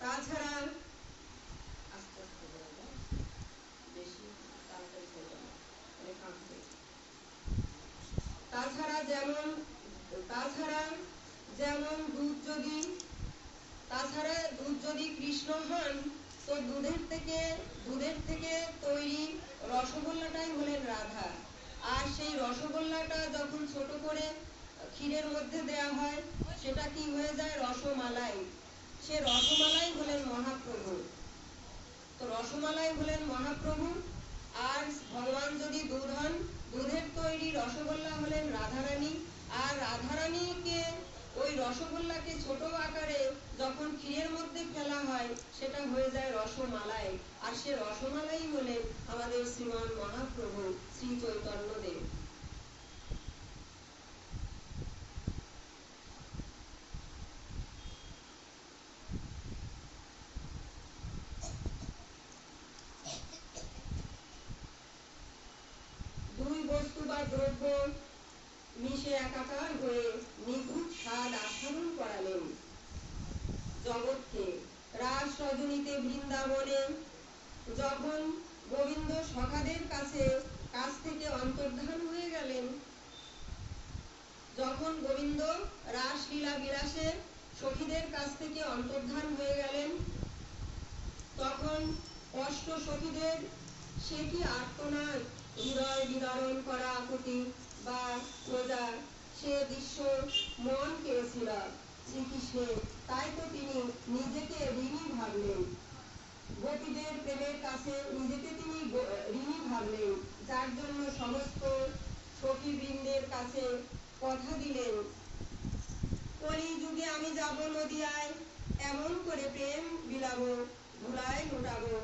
তাছাড়া আস্তে আস্তে বলবো, বেশি তাড়াতাড়ি করবো না, অনেক কাঁপবে। তাছাড়া যেমন দুধ যদি কৃষ্ণ হন, তো দুধের থেকে তৈরি রসগোল্লাটাই হলেন রাধা। আর সেই রসগোল্লাটা যখন ছোট করে ক্ষীরের মধ্যে দেয়া হয়, সেটা কি হয়ে যায়? রসমালাই। সে রসমালাই হলেন মহাপ্রভু। তো রসমালাই হলেন মহাপ্রভু। আর ভগবান যদি দুধ হন, দুধের তৈরি রসগোল্লা হলেন রাধারানী। আর রাধারানীকে ওই রসগোল্লাকে ছোট আকারে যখন ক্ষীরের মধ্যে ফেলা হয়, সেটা হয়ে যায় রসমালাই। আর সে রসমালাই হলেন আমাদের শ্রীমান মহাপ্রভু শ্রী চৈতন্যদেব। দুই বস্তু বা দ্রব্য মিশে একাকার হয়ে নিখুঁত স্বাদ আস্বাদন করালেন জগৎকে। রাস রজনীতে বৃন্দাবনে যখন গোবিন্দ সখাদের কাছ থেকে অন্তর্ধান হয়ে গেলেন, যখন গোবিন্দ রাসলীলা বিলাসে সখীদের কাছ থেকে অন্তর্ধান হয়ে গেলেন, তখন অষ্ট সখীদের সে কি আর্তনাদ, হৃদয় বিদারণ করা আকুতি বা প্রজা, সে দৃশ্য মন কেড়েছিল শ্রীকৃষ্ণের। তাই তো তিনি নিজেকে ঋণী ভাবলেন, গোপীদের প্রেমের কাছে নিজেকে তিনি ঋণী ভাবলেন, যার জন্য সমস্ত সখীবৃন্দের কাছে কথা দিলেন, কলিযুগে আমি যাব নদিয়ায়, এমন করে প্রেম বিলাবো, ধুলায় লুটাবো,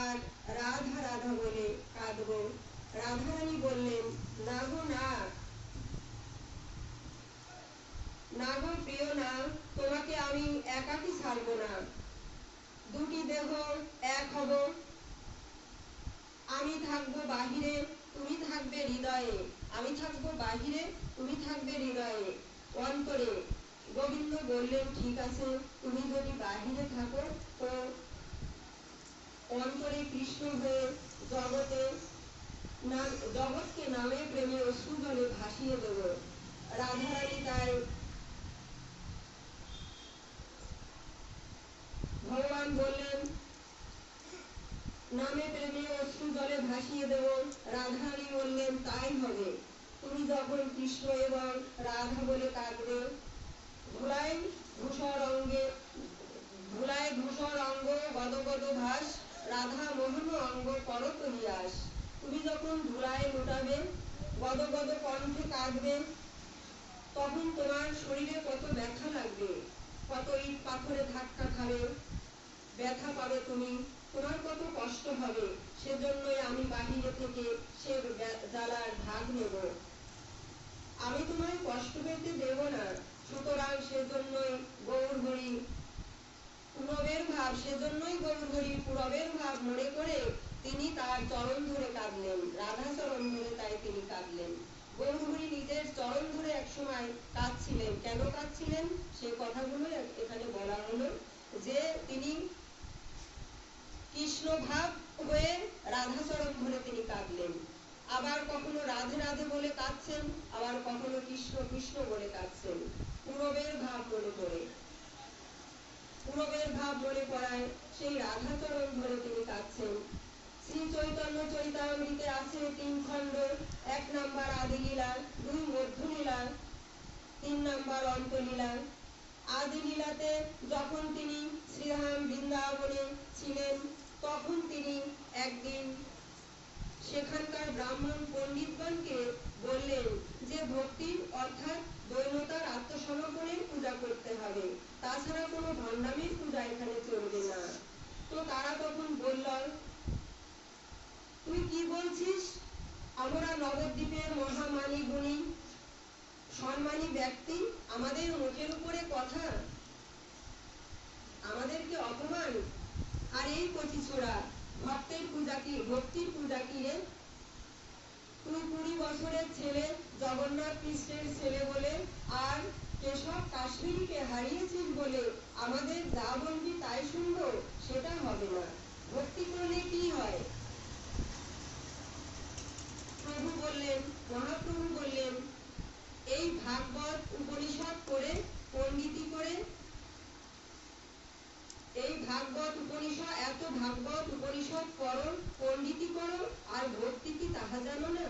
আর রাধা রাধা বলে কাঁদবো। রাধারানী বললেন, না গো না, না গো প্রিয় না, তোমাকে আমি একাকী ছাড়বো না। দুটি দেহ এক হব, আমি থাকবো বাহিরে, তুমি থাকবে হৃদয়ে। আমি থাকবো বাহিরে, তুমি থাকবে হৃদয়ে, অন্তরে। গোবিন্দ বললেন, ঠিক আছে, তুমি যদি বাহিরে থাকো, তো অন্তরে কৃষ্ণ হয়ে জগৎকে নামে প্রেমে অশ্রু জলে ভাসিয়ে দেব। রাধারানী তাই ভগবান বললেন, নামে প্রেমে অশ্রু জলে ভাসিয়ে দেব। রাধারানী বললেন, তাই হবে। তুমি যখন কৃষ্ণ এবং রাধা বলে কাঁদবে, ধুলায় ধূসর অঙ্গ গদ গদ ভাস, রাধা মোহন অঙ্গ করত রিয়াস। তুমি যখন ধুলায় লুটাবে, গদ গদ কণ্ঠে কাঁদবে, তখন তোমার শরীরে কত ব্যথা লাগবে, কত ইট পাথরে ধাক্কা খাবে, ব্যথা পাবে তুমি, তোমার কত কষ্ট হবে। সেজন্যই আমি বাহিরে থেকে সে জ্বালার ভাগ নেব, আমি তোমায় কষ্ট পেতে দেব না। সুতরাং সেজন্যই গৌর হরি পুরবের ভাব, সেজন্যই গৌরহরির পুরবের ভাব মনে করে তিনি তার চরণ ধরে কাঁদলেন, রাধা চরণ ধরে তাই তিনি কাঁদলেন। গৌরহরি নিজের চরণ ধরে একসময় কাঁদছিলেন। কেন কাঁদছিলেন সে কথাগুলো এখানে বলা হলো, যে তিনি কৃষ্ণ ভাব হয়ে রাধা চরণ ধরে তিনি কাঁদলেন। আবার কখনো রাধে রাধে বলে কাঁদছেন, আবার কখনো কৃষ্ণ কৃষ্ণ বলে কাঁদছেন, পুরবের ভাব মনে করে। পুরবের ভাব মনে পড়ায় সেই রাধা চরণ ধরে তিনি কাঁদছেন। শ্রী চৈতন্য চরিতামৃতে আছে 3 খণ্ড। 1 নাম্বার আদিলীলা, 2 মধ্যলীলা, 3 নাম্বার অন্তলীলা। আদিলীলাতে যখন তিনি শ্রীধাম বৃন্দাবনে ছিলেন, তখন তিনি একদিন সেখানকার ব্রাহ্মণ পণ্ডিতগণকে বললেন যে ভক্তি অর্থাৎ দৈনতার আত্মসমর্পণের পূজা করতে হবে, তাছাড়া কোনো ভণ্ডামির পূজা এখানে চলবে না। তো তারা তখন বলল, তুই কি বলছিস? আমরা নবদ্বীপের মহামানী গুণী সম্মানী ব্যক্তি, আমাদের মুখের উপরে কথা, আমাদেরকে অপমান। আর এই কচিছোড়া ভক্তের পূজা কি, ভক্তির পূজা কি রে? তুই 20 বছরের ছেলে, জগন্নাথ কৃষ্ণের ছেলে বলে আর কেশব কাশ্মীরকে হারিয়েছিস বলে আমাদের যা বলবি তাই শুনবো, সেটা হবে না। ভক্তি করলে কি হয়? প্রভু বললেন, মহাপ্রভু বললেন, এই ভাগবত উপনিষদ করে, পণ্ডিতি করে, এই ভাগবত উপনিষদ, এত ভাগবত উপনিষদ করো, পণ্ডিতি করো, আর ভক্তি কি তাহা জানো না?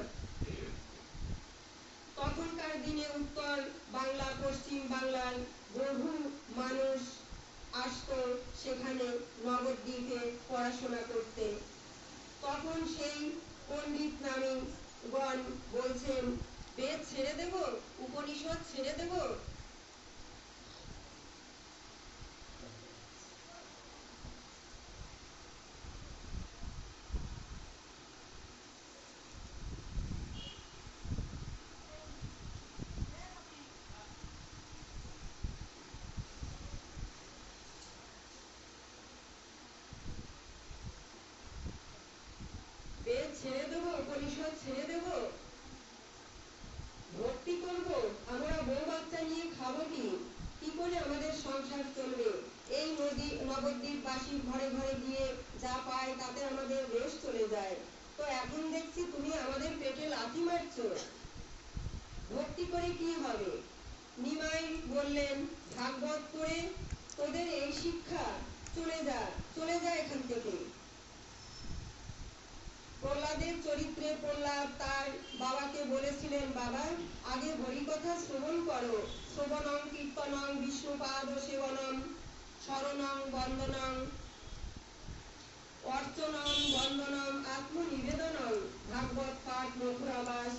তখনকার দিনে উত্তর বাংলা, পশ্চিম বাংলার বহু মানুষ আসতো সেখানে নবদ্বীপে পড়াশোনা করতে। তখন সেই পণ্ডিত নামী গণ বলছেন, বেদ ছেড়ে দেব, উপনিষদ ছেড়ে দেব। বেদ ছেড়ে দেব, উপনিষদ ছেড়ে দেব, ভক্তি করব, আমরা বউ বাচ্চা নিয়ে খাবো কি? কি করে আমাদের সংসার চলবে? এই নবদ্বীপবাসীর ঘরে ঘরে গিয়ে যা পায় তাতে আমাদের দেশ চলে যায়। তো এখন দেখছি তুমি আমাদের পেটে লাথি মারছো, ভক্তি করে কি হবে? নিমাই বললেন, ভাগবত করে তোদের এই শিক্ষা, চলে যা এখান থেকে। প্রহ্লাদের চরিত্রে প্রহ্লাদ তার বাবাকে বলেছিলেন, বাবা আগে হরিকথা শ্রবণ করো, শ্রবণং কীর্তনং বিষ্ণুপাদ সেবনম শরণং বন্দনং অর্চনং বন্দনম আত্মনিবেদনং ভাগবত পাঠ মথুরাবাস।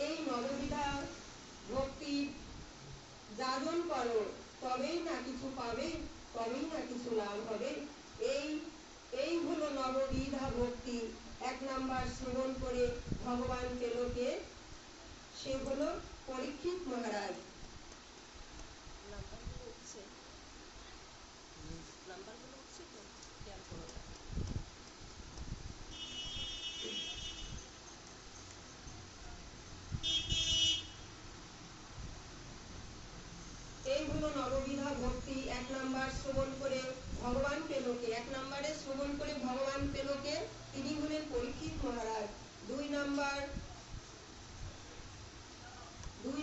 এই নববিধা ভক্তির যাজন করো, তবেই না কিছু পাবে, তবেই না কিছু লাভ হবে। এই হলো নববিধা ভক্তি। 1 নাম্বার শ্রবণ করে ভগবান পেল কে? সে হলো পরীক্ষিত মহারাজ। এই হলো নববিধা ভক্তি। 1 নাম্বার শ্রবণ করে ভগবান পেল কে? 1 নাম্বারে শ্রবণ করে ভগবান পেল কে? তিনি হলেন পরীক্ষিত মহারাজ। 2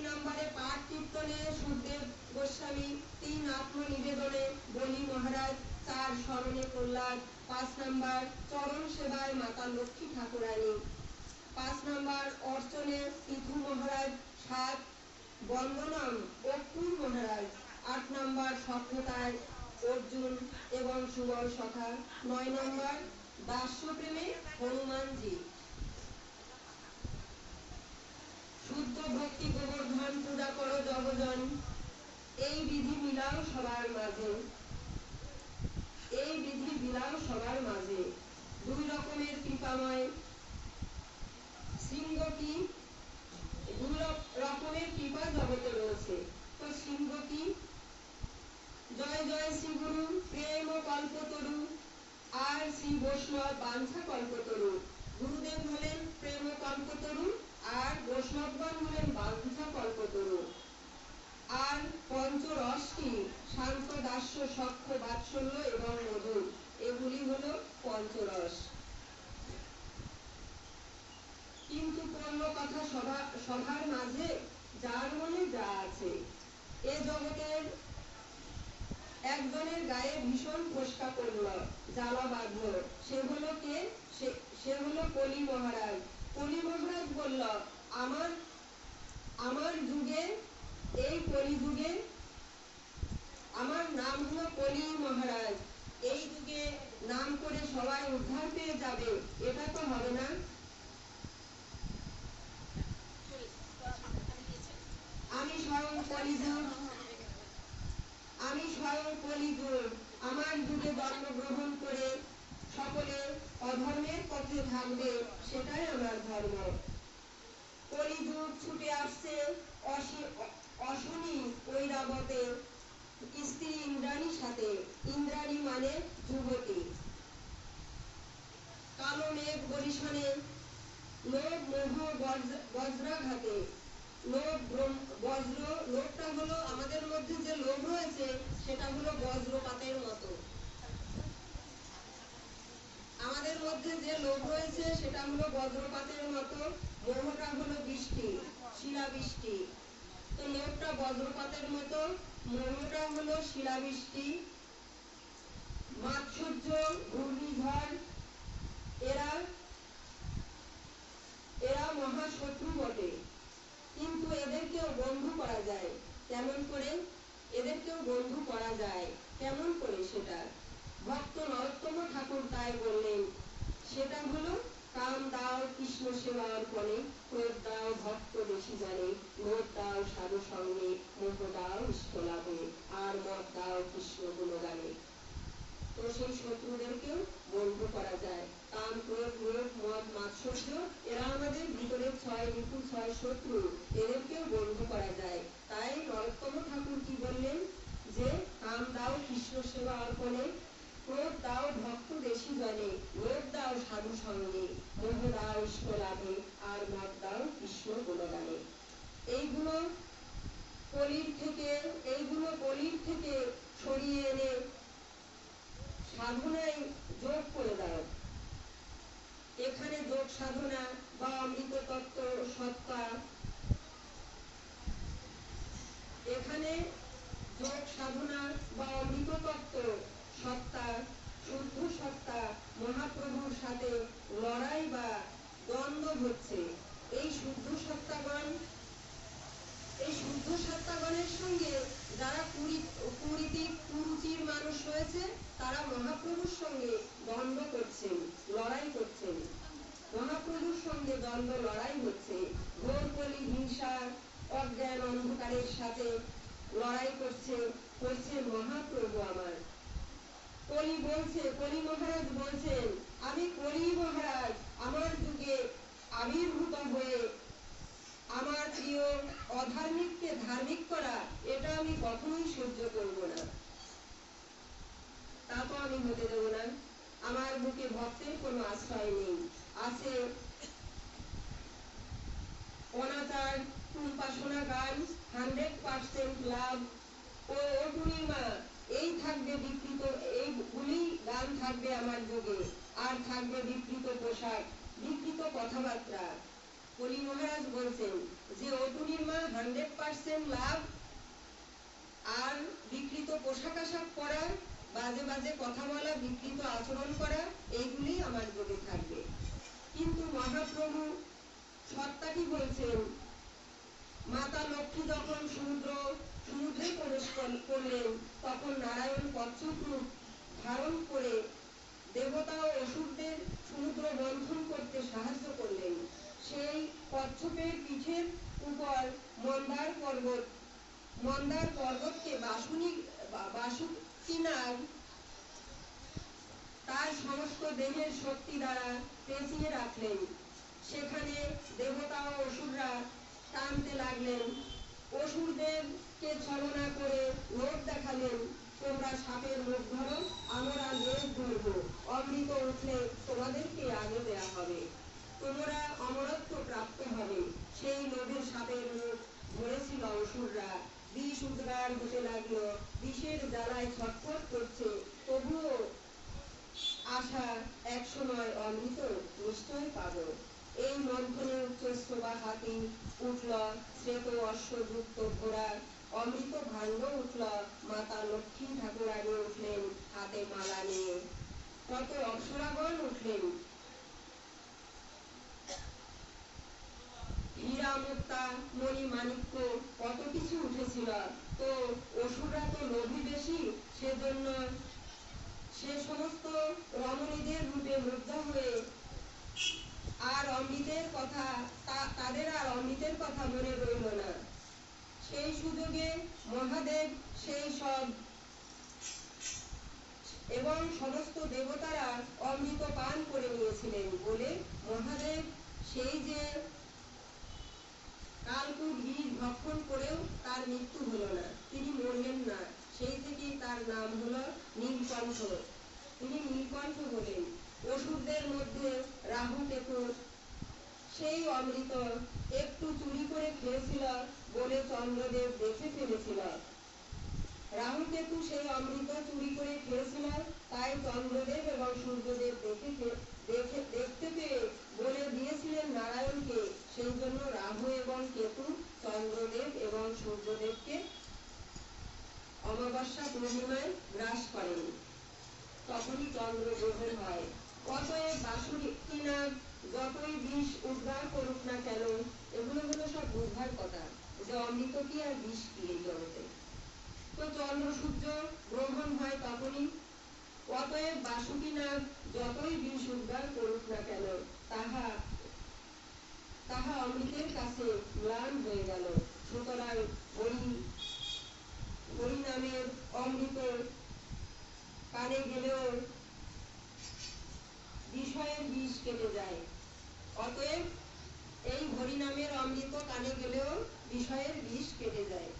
নাম্বারে পাঠ কীর্তনে সুখদেব গোস্বামী, 3 আত্মনিবেদনে বলি মহারাজ, 4 স্মরণে প্রহ্লাদ, 5 নাম্বার চরণ সেবায় মাতা লক্ষ্মী ঠাকুরানী, 5 নাম্বার অর্চনে পৃথু মহারাজ, 7 বন্দনম অক্রুর মহারাজ, 8 নাম্বার স্বপ্নতায় অর্জুন এবং সুবল সখা, 9 নাম্বার দাস্য প্রেমে হনুমানজি। শুদ্ধ ভক্তি গোবর্ধন পূজা করো জগজন, এই বিধি মিলাও সবার মাঝে, এই বিধি বিলাও সবার মাঝে। 2 রকমের কৃপাময় সিংহ কি? 2 রকমের কৃপা জগতে রয়েছে। তো সিংহ কি? জয় জয় শ্রী গুরু প্রেম কল্প হাস্য, সখ্য, বাৎসল্য এবং মধুর, এগুলি হলো পঞ্চরস। কিন্তু পূর্ণ কথা সবার মাঝে যার মনে যা আছে। এ জগতের একজনের গায়ে ভীষণ ফোস্কা পড়ল, জ্বালা বাঁধল। সে হলো কে? সে হলো কলি মহারাজ। কলি মহারাজ বলল, আমার যুগে, এই কলি যুগে আমার নাম হলো কলি মহারাজ। এই যুগে নাম করে সবাই উদ্ধার পেয়ে যাবে, এটা তো হবে না। আমি স্বয়ং কলিযুগ। আমার যুগে জন্মগ্রহণ করে সকলে অধর্মের পথে থাকবে, সেটাই আমার ধর্ম। কলিযুগ ছুটে আসছে অশনি ঐরাবতে স্ত্রী ইন্দ্রাণীর সাথে। ইন্দ্রাণী মানে যুবতী। কালো মেঘ বরিশনে, লোভ মোহ বজ্রাঘাতে। লোভটা হলো আমাদের মধ্যে যে লোভ রয়েছে, সেটা হলো বজ্রপাতের মতো। আমাদের মধ্যে যে লোভ রয়েছে সেটা হলো বজ্রপাতের মতো। মোহটা হলো বৃষ্টি, শিলাবৃষ্টি। তো লোভটা বজ্রপাতের মতো, মোহটা হলো শিলাবৃষ্টি। মাৎসর্য, ঘূর্ণিঝড়, এরা মহাশত্রু বটে। কিন্তু এদেরকেও বন্ধু করা যায়। কেমন করে? এদেরকেও বন্ধু করা যায় কেমন করে সেটা ভক্ত নরোত্তম ঠাকুর তাই বললেন। সেটা হলো কাম দাও কৃষ্ণ সেবা অর্পণে, ক্রোধ দাও ভক্ত বেশি জানে, লোভ দাও সাধু সঙ্গে, মোহ দাও ইষ্ট লাভে, আর মত দাও কৃষ্ণ গুণগানে। তো সেই শত্রুদেরকেও বন্ধু করা যায়। কাম, ক্রোধ, লোভ, মদ, মাৎসর্য, এরা আমাদের ভিতরের 6 রিপু, 6 শত্রু। এদেরকেও বন্ধু করা যায়। তাই নরোত্তম ঠাকুর কি বললেন? যে কাম দাও কৃষ্ণ সেবা অর্পণে, ক্রোধ দাও ভক্ত দেশি জনে, লোভ দাও সাধু সঙ্গে, মোহ দাও ইষ্ট লাভে, আর মদ দাও কৃষ্ণ গুণগানে। এইগুলো কলির থেকে সরিয়ে এনে সাধনায় যোগ করে দাও। এখানে যোগ সাধনা বা অমৃত তত্ত্ব সত্তা, এখানে যোগ সাধনা বা অমৃত তত্ত্ব সত্তা, শুদ্ধ সত্তা মহাপ্রভুর সাথে লড়াই বা দ্বন্দ্ব হচ্ছে। এই শুদ্ধ সত্তাগণের সঙ্গে যারা কুরুচির মানুষ রয়েছে, তারা মহাপ্রভুর সঙ্গে দ্বন্দ্ব করছেন, লড়াই করছেন। মহাপ্রভুর সঙ্গে দ্বন্দ্ব লড়াই হচ্ছে। ঘোর কলি হিংসা, অজ্ঞান অন্ধকারের সাথে লড়াই করছে মহাপ্রভু আমার। কলি মহারাজ বলছেন, আমি কলি মহারাজ আমার যুগে আবির্ভূত হয়ে আমার প্রিয় অধার্মিককে ধার্মিক করা, এটা আমি কখনোই সহ্য করব না। তা তো আমি হতে দেব না। আমার বুকে ভক্তের কোনো আশ্রয় নেই। আছে অনাচার, টুম্পাসোনা গান, 100% লাভ ও পূর্ণিমা, এই থাকবে বিকৃত, এইগুলি গান থাকবে আমার যুগে। আর থাকবে বিকৃত পোশাক, বিকৃত কথাবার্তা। কলি মহারাজ বলছেন যে অপূর্ণিমা, 100% লাভ আর বিকৃত পোশাক আশাক পরা, বাজে বাজে কথা বলা, বিকৃত আচরণ করা, এইগুলি আমার যুগে থাকবে। কিন্তু মহাপ্রভু সত্তাটি বলছেন, মাতা লক্ষ্মী যখন সমুদ্রে প্রবেশ করলেন, তখন নারায়ণ কচ্ছপ রূপ ধারণ করে দেবতা ও অসুরদের সমুদ্র বন্ধন করতে সাহায্য করলেন। সেই কচ্ছপের পিঠের উপর মন্দার পর্বতকে বাসুকিনাগ তার সমস্ত দেহের শক্তি দ্বারা পেঁচিয়ে রাখলেন। সেখানে দেবতা ও অসুররা টানতে লাগলেন। অসুরদেরকে ছলনা করে লোভ দেখালেন, তোমরা সাপের মুখ ধরো, আমরা লেজ ধরব, অমৃত উঠলে তোমাদেরকে আগে দেয়া হবে, তোমরা অমরত্ব প্রাপ্ত হবে। সেই লোভে সাপের মুখ ধরেছিল অসুররা। বিষ উদ্গার হতে লাগলো, বিষের জ্বালায় ছটফট করছে, তবুও আশা এক সময় অমৃত নিশ্চয় পাবো। এই মন্থনে উচ্চস্তবা হাতি উঠল, শ্বেত অশ্বযুক্ত ঘোড়া, অমৃত ভাণ্ড উঠল, মাতা লক্ষ্মী ঠাকুরানী উঠলেন হাতে মালা নিয়ে, কত অপ্সরাগণ উঠলেন, হীরা মুক্তা মণি মাণিক্য কত কিছু উঠেছিল। তো অসুররা তো লোভী বেশি, সেজন্য সে সমস্ত রমণীদের রূপে মুগ্ধ হয়ে আর অমৃতের কথা তাদের আর অমৃতের কথা মনে রইল না। সেই সুযোগে মহাদেব সেই সব এবং সমস্ত দেবতারা অমৃত পান করে নিয়েছিলেন বলে মহাদেব সেই যে কালকুট বীজ ভক্ষণ করেও তার মৃত্যু হলো না, তিনি মরলেন না। সেই থেকেই তার নাম হলো নীলকণ্ঠ। তিনি নীলকণ্ঠ হলেন। অসুরদের মধ্যে রাহু কেতু সেই অমৃত একটু চুরি করে খেয়েছিল বলে চন্দ্রদেব দেখে ফেলেছিল। রাহু কেতু সেই অমৃত চুরি করে খেয়েছিল, তাই চন্দ্রদেব এবং সূর্যদেব দেখতে পেয়ে বলে দিয়েছিলেন নারায়ণকে, সেই জন্য রাহু এবং কেতু চন্দ্রদেব এবং সূর্যদেবকে অমাবস্যা পূর্ণিমায় গ্রাস করেন, তখনই চন্দ্র গ্রহণ হয়। অতএব বাসুকি নাগ যতই বিষ উদ্গার করুক না কেন, এগুলো হলো সব বুঝবার কথা যে অমৃত কি আর বিষ কি এই জগতে। তো চন্দ্র সূর্য গ্রহণ হয় তখনই। অতএব বাসুকি নাগ যতই বিষ উদ্গার করুক না কেন, তাহা অমৃতের কাছে ম্লান হয়ে গেল। সুতরাং হরি নামের অমৃত কানে গেলেও বিষয়ের বিষ কেটে যায়। অতএব এই হরি নামের অমৃত কানে গেলেও বিষয়ের বিষ কেটে যায়।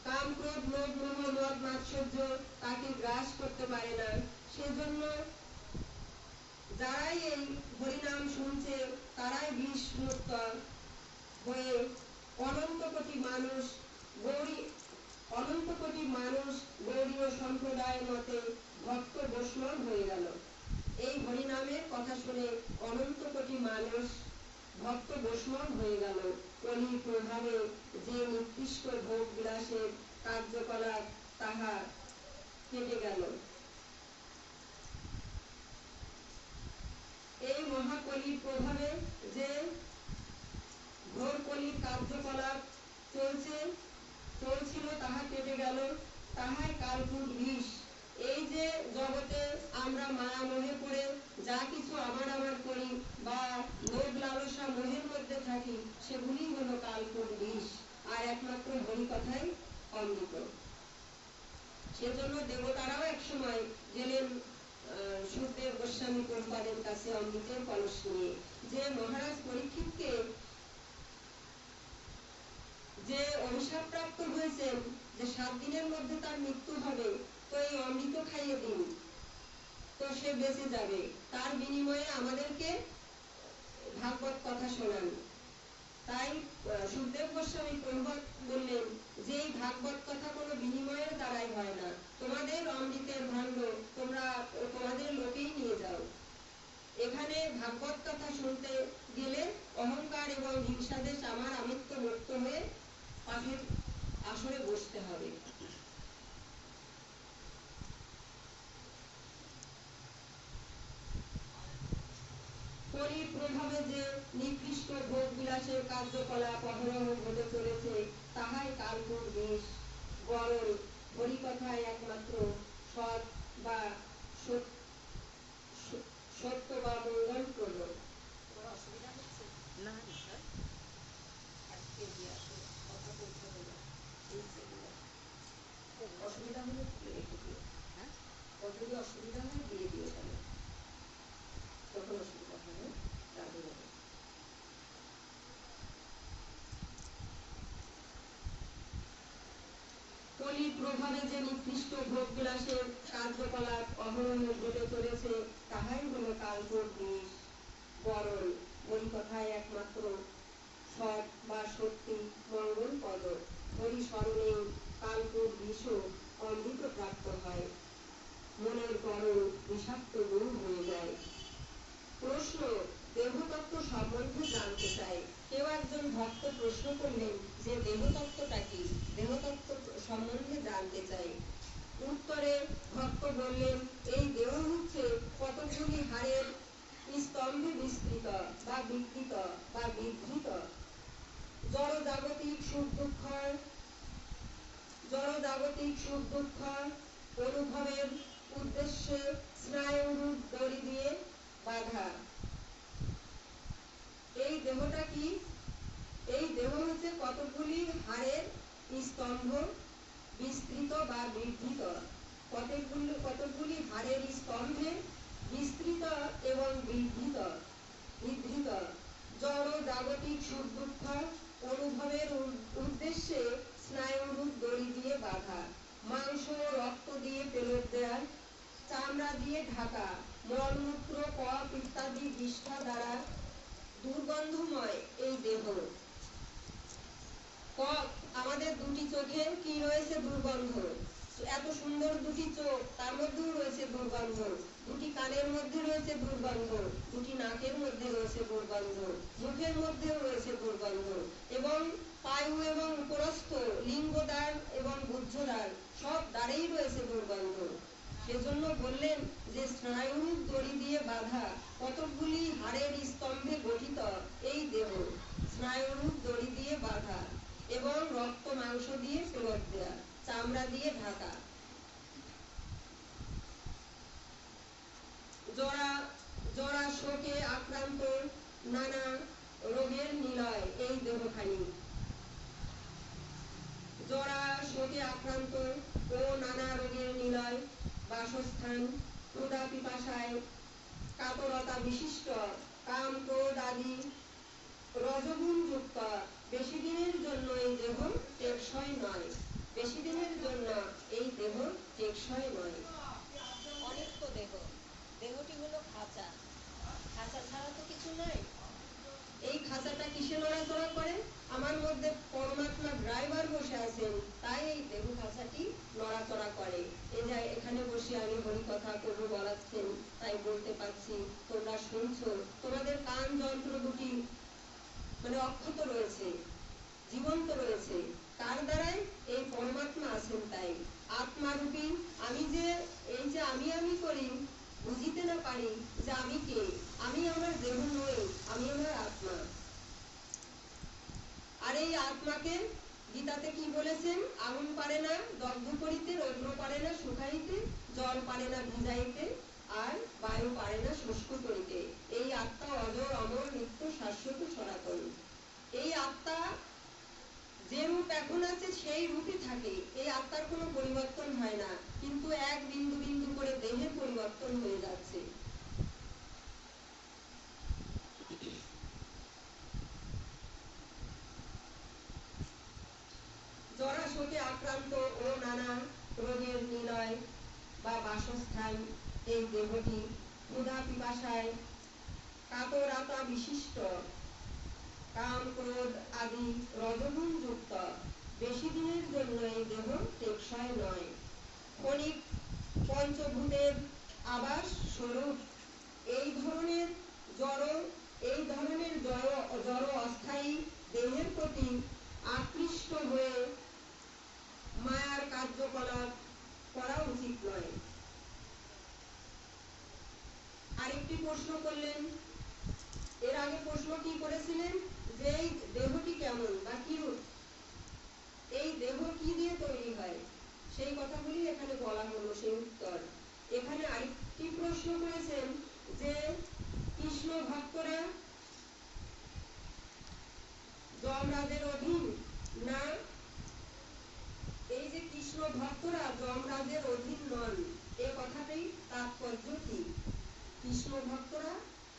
কাম ক্রোধ লোভ মোহ মদ মাৎসর্য তাকে গ্রাস করতে পারে না। সেজন্য যারাই এই হরিনাম শুনছে তারাই বিষ মুক্ত হয়ে অনন্ত কোটি মানুষ গৌড়ীয় সম্প্রদায় মতে ভক্ত বৈষ্ণব হয়ে গেল। এই হরিনামের কথা শুনে অনন্ত কোটি মানুষ ভক্ত বৈষ্ণব হয়ে গেল। কলির প্রভাবে যে নিকৃষ্ট ভোগ বিলাসের কার্যকলাপ তাহা কেটে গেল। এই মহাকলির প্রভাবে যে ঘোর কলির কার্যকলাপ চলছিল তাহা কেটে গেল, তাহাই কালকুট বিষ। এই যে জগতে আমরা মায়া মোহে পড়ে যা কিছু আমার করি বা লোভ লালসা মোহের মধ্যে থাকি, সেগুলি হলো কালকুট বিষ, আর একমাত্র হরি কথাই অমৃত। সেজন্য দেবতারাও এক সময় গেলেন সুখদেব গোস্বামী প্রভুপাদের কাছে অমৃতের কলস নিয়ে, যে মহারাজ পরীক্ষিতকে যে অভিশাপ প্রাপ্ত হয়েছেন যে 7 দিনের মধ্যে তার মৃত্যু হবে, তো এই অমৃত খাইয়ে দিন, তো সে বেঁচে যাবে, তার বিনিময়ে আমাদেরকে ভাগবত কথা শোনান। তাই সুখদেব গোস্বামী প্রভুপাদ বললেন যে এই ভাগবত কথা কোনো বিনিময়ের দ্বারাই হয় না, তোমাদের অমৃতের ভাণ্ড তোমরা তোমাদের লোকেই নিয়ে যাও। এখানে ভাগবত কথা শুনতে গেলে অহংকার এবং হিংসাদেশ আমার আমিত্ব মুক্ত হয়ে পাঠের আসরে বসতে হবে। কলির প্রভাবে যে নিকৃষ্ট ভোগ বিলাসের কার্যকলাপ অহরহ ঘটে চলেছে তাহাই কালকুট বিষ। বরং হরিকথায় একমাত্র সৎ বা সত্য বা মঙ্গলপ্রদ। অসুবিধা হচ্ছে না আজকে যে আসলে কথা বলতে হলো অসুবিধা হলে রেখে দিও। হ্যাঁ যদি অসুবিধা হয় দিয়ে দিও, তাহলে তখন অসুবিধা হবে রাধে রাধে। কলির প্রভাবে যে নিকৃষ্ট ভোগ বিলাসের কার্যকলাপ অহরহ ঘটে চলেছে তাহাই হলো কালকুট বিষ। বরং হরি কথায় একমাত্র সৎ বা সত্যি মঙ্গল পদ। হরি স্মরণে কালকুট বিষ অমৃত প্রাপ্ত হয়, মনের পরও বিষাক্ত গুণ হয়ে যায়। প্রশ্ন, দেহতত্ত্ব সম্বন্ধে জানতে চাই। কেউ একজন ভক্ত প্রশ্ন করলেন যে দেহতত্ত্বটা কি, দেহতত্ত্ব সম্বন্ধে জানতে চাই। উত্তরে ভক্ত বললেন, এই দেহ হচ্ছে কতগুলি হাড়ের স্তম্ভে বিস্তৃত বা বিকৃত বা বিধৃত। জড়জাগতিক সুখ দুঃখ অনুভবের উদ্দেশ্যে স্নায়ুরূপ দড়ি দিয়ে বাঁধা। এই দেহটা কি? এই দেহ হচ্ছে কতগুলি হাড়ের স্তম্ভ বিস্তৃত বা বিধৃত, কতগুলি হাড়ের স্তম্ভে বিস্তৃত এবং বিধৃত। জড় জাগতিক সুখ দুঃখ অনুভবের উদ্দেশ্যে স্নায়ুরূপ দড়ি দিয়ে বাঁধা, মাংস রক্ত দিয়ে পেলট দেয়া, চামড়া দিয়ে ঢাকা, মলমূত্র কফ ইত্যাদি বিষ্ঠা দ্বারা দুর্গন্ধময় এই দেহ। আমাদের দুটি চোখে কি রয়েছে? দুর্গন্ধ। এত সুন্দর দুটি চোখ, তার মধ্যেও রয়েছে দুর্গন্ধ। দুটি কানের মধ্যে রয়েছে দুর্গন্ধ, দুটি নাকের মধ্যে রয়েছে দুর্গন্ধ, মুখের মধ্যেও রয়েছে দুর্গন্ধ, এবং পায়ু এবং উপরস্থ লিঙ্গদ্বার এবং গুহ্যদ্বার সব দ্বারেই রয়েছে দুর্গন্ধ। সেজন্য বললেন যে স্নায়ুরূপ দড়ি দিয়ে বাঁধা কতকগুলি হাড়ের স্তম্ভে গঠিত এই দেহ, স্নায়ুরূপ দড়ি দিয়ে বাঁধা এবং রক্ত মাংস দিয়ে পেলট দেয়া, চামড়া দিয়ে ঢাকা। জরা শোকে আক্রান্ত নানা রোগের নিলয় এই দেহখানি। জরা শোকে আক্রান্ত ও নানা রোগের নিলয়, বাসস্থান, ক্ষুধা পিপাসায় কাতরতা বিশিষ্ট, কাম ক্রোধ আদি রজগুণ যুক্ত। বেশি দিনের জন্য এই দেহ টেকসই নয়, বেশি দিনের জন্য এই দেহ টেকসই নয়। অনেক তো দেহ, দেহটি হলো খাঁচা, খাঁচা ছাড়া তো কিছু নয়। এই খাঁচাটা কিসে নড়াচড়া করে? আমার মধ্যে পরমাত্মা ড্রাইভার বসে আছেন, তাই এই দেহ খাঁচাটি নড়াচড়া করে। এই যে এখানে বসে আমি হরি কথা প্রভু বলাচ্ছেন, তাই বলতে পারছি, তোমরা শুনছো, তোমাদের কান যন্ত্র দুটি অক্ষত রয়েছে, জীবন্ত রয়েছে, কার দ্বারাই? এই পরমাত্মা আছেন তাই। আত্মারূপী আমি যে এই যে আমি করি, বুঝিতে না পারি যে আমি কে, আমি আমার দেহ নই, আমি আমার আত্মা। আর এই আত্মাকে গীতাতে কি বলেছেন? আগুন পারে না দগ্ধ করিতে, রৌদ্র পারে না শুকাইতে, জল পারে না ভিজাইতে, আর বায়ু পারে না শুষ্ক করিতে। এই আত্মা অজর অমর নিত্য শাশ্বত সনাতন। এই আত্মা যে রূপ এখন আছে সেই রূপই থাকে, এই আত্মার কোনো পরিবর্তন হয় না, কিন্তু এক বিন্দু বিন্দু করে দেহের পরিবর্তন হয়ে যাচ্ছে। জরা শোকে আক্রান্ত ও নানা রোগের নিলয় বা বাসস্থান এই দেহটি, ক্ষুধা পিপাসায় কাতরতা বিশিষ্ট, কাম ক্রোধ আদি রজগুণ যুক্ত। বেশি দিনের জন্য এই দেহ টেকসই নয়। ক্ষণিক পঞ্চভূতের আবাস স্বরূপ এই ধরনের জড় অস্থায়ী দেহের প্রতি আকৃষ্ট হয়ে মায়ার কার্যকলাপ করা উচিত নয়। আরেকটি প্রশ্ন করলেন, এর আগে প্রশ্ন কি করেছিলেন যে এই দেহটি কেমন বা কিরূপ, এই দেহ কি দিয়ে তৈরি হয়, সেই কথাগুলি এখানে বলা হলো, সেই উত্তর। এখানে আরেকটি প্রশ্ন করেছেন যে কৃষ্ণ ভক্তরা যমরাজের অধীন না, এই যে কৃষ্ণ ভক্তরা যমরাজের অধীন নন, এ কথাটাই তাৎপর্য কি? কৃষ্ণ ভক্তরা,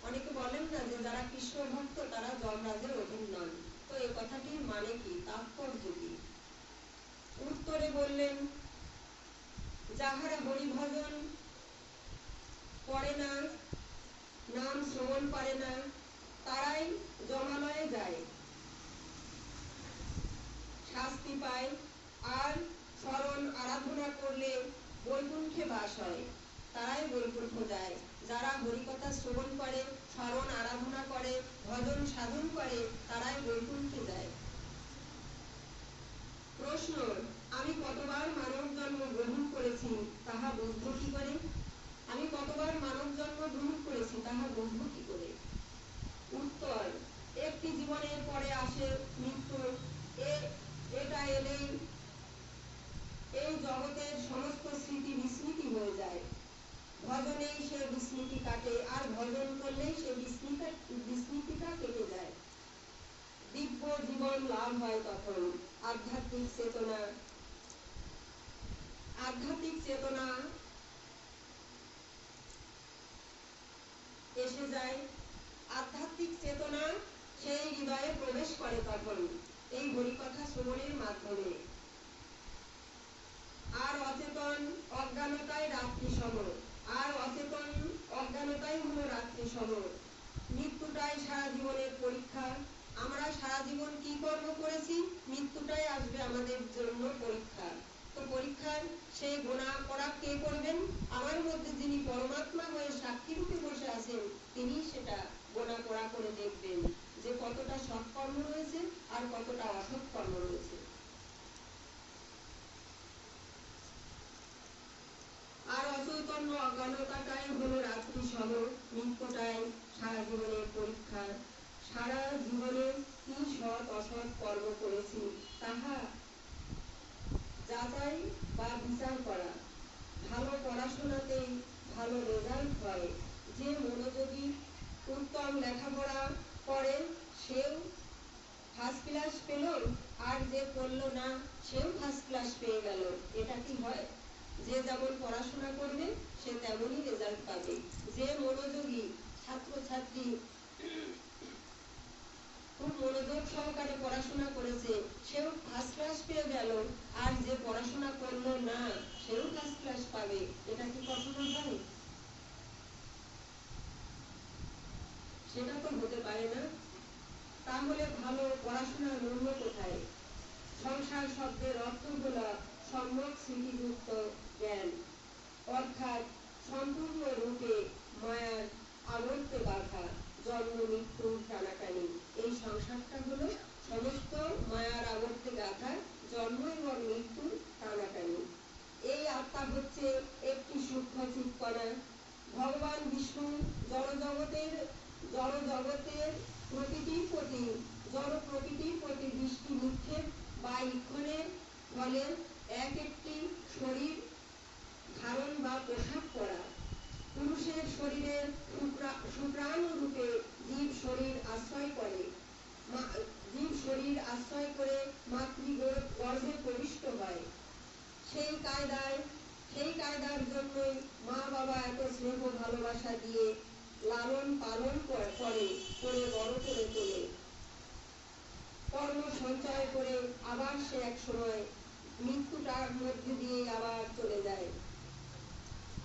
অনেকে বলেন না যে যারা কৃষ্ণ ভক্ত তারা যমরাজের অধীন নন, তো এই কথাটির মানে কি, তাৎপর্য কি? উত্তরে বললেন, যাহারা হরিভজন করে না, নাম শ্রবণ করে না, তারাই যমালয়ে যায়, শাস্তি পায়, আর স্মরণ আরাধনা করলে বৈকুণ্ঠে বাস হয়, তারাই বৈকুণ্ঠ যায়। যারা হরিকথা শ্রবণ করে, স্মরণ আরাধনা করে, ভজন সাধন করে, তারাই বৈকুণ্ঠে যায়। প্রশ্ন, আমি কতবার মানব জন্ম গ্রহণ করেছি তাহা বুঝবো কি করে? আমি কতবার মানব জন্ম গ্রহণ করেছি তাহা বুঝবো কি করে? উত্তর, একটি জীবনের পরে আসে মৃত্যু। এটা এলেই এই জগতের সমস্ত স্মৃতি বিস্মৃতি হয়ে যায়। ভজনেই সে বিস্মৃতি কাটে, আর ভজন করলেই সে বিস্মৃতিটা কেটে যায়। দিব্য জীবন লাভ হয় তখন। আধ্যাত্মিক চেতনা এসে যায়। আধ্যাত্মিক চেতনা সেই হৃদয়ে প্রবেশ করে তখন এই হরিকথা শ্রবণের মাধ্যমে। আর অচেতন অজ্ঞানতাই রাত্রি সম, আর অচেতন অজ্ঞানতাই হলো রাত্রি সম। মৃত্যুটাই সারা জীবনের পরীক্ষা। আমরা সারা জীবন কি কর্ম করেছি, মৃত্যুটাই আসবে আমাদের জন্য পরীক্ষা। তো পরীক্ষার সেই গোনা করা কে করবেন? আমার মধ্যে যিনি পরমাত্মা হয়ে সাক্ষী রূপে বসে আছেন, তিনি সেটা গোনা করা করে দেখবেন যে কতটা সৎকর্ম রয়েছে আর কতটা অসৎ কর্ম রয়েছে। আর অচৈতন্য অজ্ঞানতাটাই হলো রাত্রি সম, মৃত্যুটাই সারা জীবনের পরীক্ষা। সারা জীবনে কি সৎ অসৎ কর্ম করেছি তাহা যাচাই বা বিচার করা। ভালো পড়াশোনাতেই ভালো রেজাল্ট হয়। যে মনোযোগী উত্তম লেখাপড়া করে সেও ফার্স্ট ক্লাস পেল, আর যে পড়লো না সেও ফার্স্ট ক্লাস পেয়ে গেল। এটা কি হয়? যে যেমন পড়াশোনা করবে সে তেমনই রেজাল্ট পাবে। যে মনোযোগী ছাত্রছাত্রী খুব মনোযোগ সহকারে পড়াশোনা করেছে সেও ফার্স্ট ক্লাস পেয়ে গেল, আর যে পড়াশোনা করলো না সেও ফার্স্ট ক্লাস পাবে। এটা কি কখনো হয়? সেটা তো হতে পারে না। তাহলে ভালো পড়াশোনার মূল্য কোথায়? সংসার শব্দের অর্থ হল সম্যক স্মৃতিযুক্ত জ্ঞান, অর্থাৎ সম্পূর্ণ রূপে মায়ার আবর্তে বাঁধা জন্ম মৃত্যুর টানাটানি। এই সংসারটা হলো সমস্ত মায়ার আবর্তে গাঁথা জন্ম এবং মৃত্যুর টানাটানি। এই আত্মা হচ্ছে একটি সূক্ষ্ম চিৎকণা। ভগবান বিষ্ণু জড়জগতের প্রকৃতির প্রতি দৃষ্টি নিক্ষেপ বা ঈক্ষণের ফলে এক একটি শরীর ধারণ বা পোশাক পরা। পুরুষের শরীরের শুক্রাণু রূপে জীব শরীর আশ্রয় করে মাতৃগর্ভে প্রবিষ্ট হয়। সেই কায়দার জন্যই মা বাবা এত স্নেহ ভালোবাসা দিয়ে লালন পালন করে বড় করে তোলে। কর্ম সঞ্চয় করে আবার সে এক সময় মৃত্যুটার মধ্যে দিয়ে আবার চলে যায়।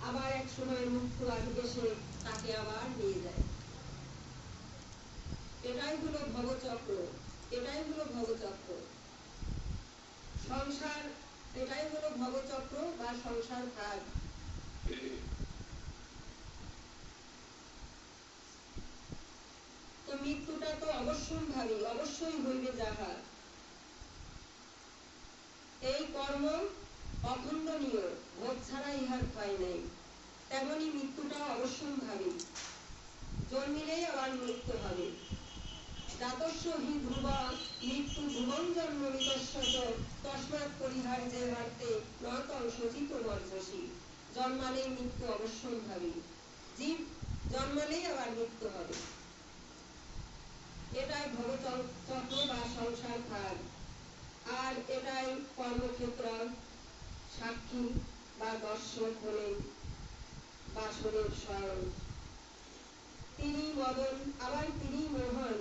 আবার এক সময় মৃত্যু আসবে, সে তাকে আবার নিয়ে যায়। এটাই হলো ভবচক্র। সংসার, এটাই হলো ভবচক্র বা সংসার কাজ। তো মৃত্যুটা তো অবশ্যই হইবে যাহা। এই কর্ম অখণ্ডনীয়, ভোগ ছাড়া ইহার ক্ষয় নেই। তেমনি মৃত্যুটা অবশ্যম্ভাবী, জন্মিলেই আবার মৃত্যু হবে। জাতস্য হি ধ্রুব মৃত্যু ধ্রুবং জন্ম মৃতস্য তস্মাৎ পরিহার্যে হার্তে নতং শোচিত বর্জসী। জন্মালেই মৃত্যু অবশ্যম্ভাবী, জীব জন্মালেই আবার মৃত্যু হবে। এটাই ভবচক্র বা সংসার ভাগ। আর এটাই কর্মক্ষেত্র। সাক্ষী বা দর্শক হলেন বাসনের স্বয়ং। তিনি মদন, আবার তিনি মোহন।